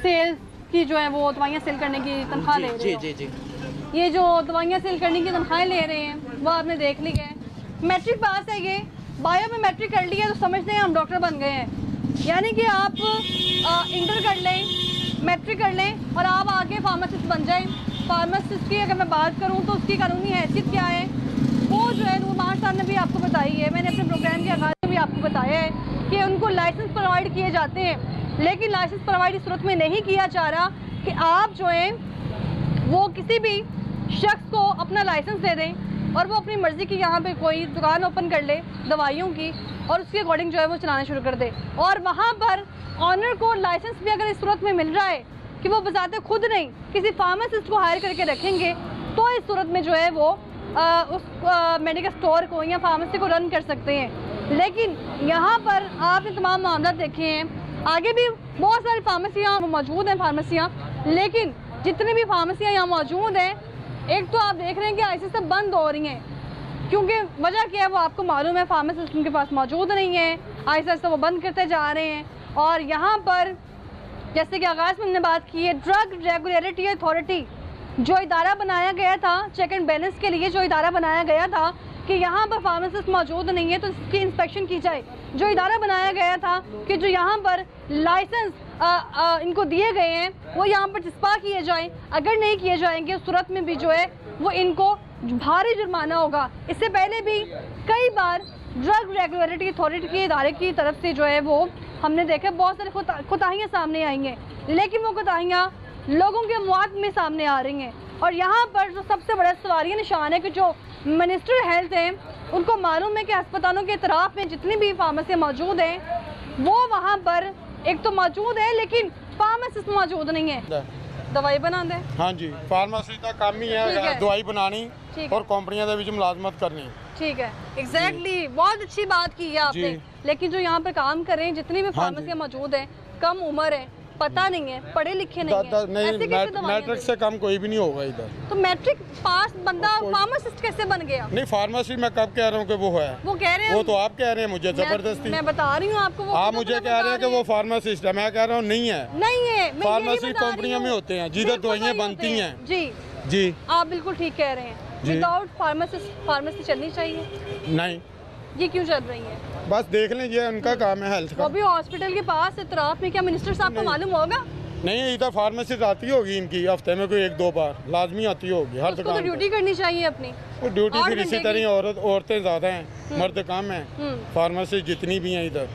सेल्स की जो है वो दवाइयाँ सेल करने की तनख्वाह ले रहे जी हो। जी जी। ये जो दवाइयाँ सेल करने की तनख्वाहें ले रहे हैं वो आपने देख ली है। मैट्रिक पास है, ये बायो में मैट्रिक कर लिया तो समझते हैं हम डॉक्टर बन गए हैं। यानी कि आप इंटर कर लें, मैट्रिक कर लें और आप आगे फार्मासिस्ट बन जाएं। फार्मासिस्ट की अगर मैं बात करूं तो उसकी कानूनी हैसियत क्या है वो जो है नुमान साहब ने भी आपको बताई है, मैंने अपने प्रोग्राम के आगाज़ में भी आपको बताया है कि उनको लाइसेंस प्रोवाइड किए जाते हैं, लेकिन लाइसेंस प्रोवाइड इस सूरत में नहीं किया जा रहा कि आप जो है वो किसी भी शख्स को अपना लाइसेंस दे दें और वो अपनी मर्ज़ी की यहाँ पे कोई दुकान ओपन कर ले दवाइयों की और उसके अकॉर्डिंग जो है वो चलाना शुरू कर दे। और वहाँ पर ऑनर को लाइसेंस भी अगर इस सूरत में मिल रहा है कि वो बजाते खुद नहीं किसी फार्मासिस्ट को हायर करके रखेंगे तो इस सूरत में जो है वो उस मेडिकल स्टोर को या फार्मेसी को रन कर सकते हैं। लेकिन यहाँ पर आपने तमाम मामला देखे हैं, आगे भी बहुत सारी फार्मेसियाँ मौजूद हैं फार्मेसियाँ, लेकिन जितनी भी फार्मेसियाँ यहाँ मौजूद हैं एक तो आप देख रहे हैं कि ऐसे सब बंद हो रही हैं क्योंकि वजह क्या है वो आपको मालूम है, फार्मासिस्ट उनके पास मौजूद नहीं है, ऐसे ऐसे वो बंद करते जा रहे हैं। और यहाँ पर जैसे कि आगाज़ में हमने बात की है, ड्रग रेगुलेटरी अथॉरिटी जो इदारा बनाया गया था चेक एंड बैलेंस के लिए, जो इदारा बनाया गया था कि यहाँ पर फार्मासिस्ट मौजूद नहीं है तो इसकी इंस्पेक्शन की जाए, जो इदारा बनाया गया था कि जो यहाँ पर लाइसेंस इनको दिए गए हैं वो यहाँ पर चिस्पा किए जाएं, अगर नहीं किए जाएंगे उस सूरत में भी जो है वो इनको भारी जुर्माना होगा। इससे पहले भी कई बार ड्रग रेगुलेटरी अथॉरिटी के इदारे की तरफ से जो है वो हमने देखा बहुत सारी कोताहियाँ सामने आई हैं, लेकिन वो कोताहियाँ लोगों के मौत में सामने आ रही हैं। और यहाँ पर जो सबसे बड़ा सवालिया निशान है कि जो मिनिस्टर हेल्थ हैं उनको मालूम है कि अस्पतालों के इतराफ़ में जितनी भी फार्मेसी मौजूद हैं वो वहाँ पर एक तो मौजूद है लेकिन फार्मासिस्ट मौजूद नहीं है, दवाई बना दे। हाँ जी, फार्मासी का काम ही है दवाई बनानी और कंपनियों के बीच मुलाजमत करनी। ठीक है, एग्जैक्टली बहुत अच्छी बात की है आपने। लेकिन जो यहाँ पर काम कर रहे हैं जितनी भी फार्मेसी मौजूद है कम उम्र है, पता नहीं है, पढ़े लिखे नहीं है, मैट्रिक से कम कोई भी नहीं होगा इधर। तो मैट्रिक पास बंदा फार्मासिस्ट कैसे बन गया? नहीं, फार्मेसी मैं कब कह रहा हूँ कि वो है, वो कह रहे हैं, वो तो आप कह रहे हैं मुझे जबरदस्ती। मैं बता रही हूँ आपको, आप मुझे कह रहे हैं कि वो फार्मासिस्ट है, मैं कह रहा हूँ नहीं है, नहीं है। फार्मेसी कंपनियों में होते हैं जिधर दवाइयाँ बनती हैं। जी जी, आप बिल्कुल ठीक कह रहे हैं। विदाउट फार्मासिस्ट फार्मेसी चलनी चाहिए? नहीं। ये क्यों चल रही है? बस देख लें, ये उनका काम है हेल्थ का। वो भी हॉस्पिटल के पास इतराफ में, क्या मिनिस्टर साहब को मालूम होगा? नहीं, इधर फार्मेसिस्ट आती होगी इनकी, हफ्ते में कोई 1-2 बार लाजमी आती होगी हर दुकान तो ड्यूटी करनी चाहिए अपनी। वो ड्यूटी फिर इसी तरह औरतें ज़्यादा हैं, मर्द कम हैं, फार्मेसिस्ट जितनी भी हैं इधर।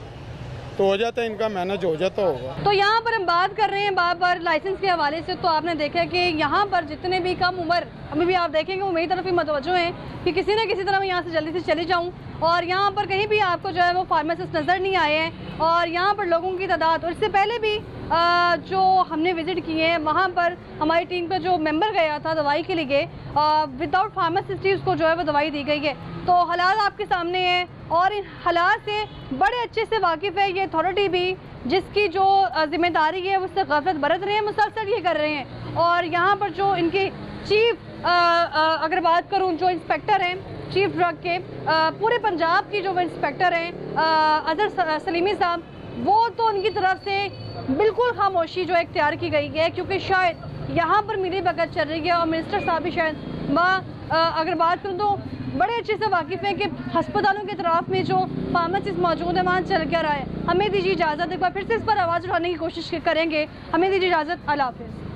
तो हो जाता है, इनका मैनेज हो जाता होगा। तो यहाँ पर हम बात कर रहे हैं बार बार लाइसेंस के हवाले से, तो आपने देखा कि यहाँ पर जितने भी कम उम्र, अभी भी आप देखेंगे वो मेरी तरफ ही मतवज्जो हैं कि किसी न किसी तरह मैं यहाँ से जल्दी से चली जाऊँ, और यहाँ पर कहीं भी आपको जो है वो फार्मासिस्ट नज़र नहीं आए हैं। और यहाँ पर लोगों की तादाद, और इससे पहले भी जो हमने विज़िट किए हैं वहाँ पर हमारी टीम का जो मेंबर गया था दवाई के लिए, विदाउट फार्मासिस्ट ही उसको जो है वो दवाई दी गई है। तो हालात आपके सामने हैं और इन हालात से बड़े अच्छे से वाकिफ़ है ये अथॉरिटी भी, जिसकी जो जिम्मेदारी है उससे गफलत बरत रहे हैं, मुसलसल ये कर रहे हैं। और यहाँ पर जो इनके चीफ अगर बात करूँ, जो इंस्पेक्टर हैं चीफ ड्रग के पूरे पंजाब की जो वो इंस्पेक्टर हैं अजहर सलीमी साहब, वो तो उनकी तरफ से बिल्कुल खामोशी जो इख्तियार की गई है, क्योंकि शायद यहाँ पर मिली भगत चल रही है। और मिनिस्टर साहब भी शायद अगर बात करूँ तो बड़े अच्छे से वाकिफ़ हैं कि अस्पतालों के तरफ में जो फार्मासिस्ट मौजूद है वहाँ चल क्या रहा है। हमें दीजिए इजाज़त, एक बार फिर से इस पर आवाज़ उठाने की कोशिश करेंगे। हमें दीजिए इजाज़त, अल्लाह हाफ़िज़।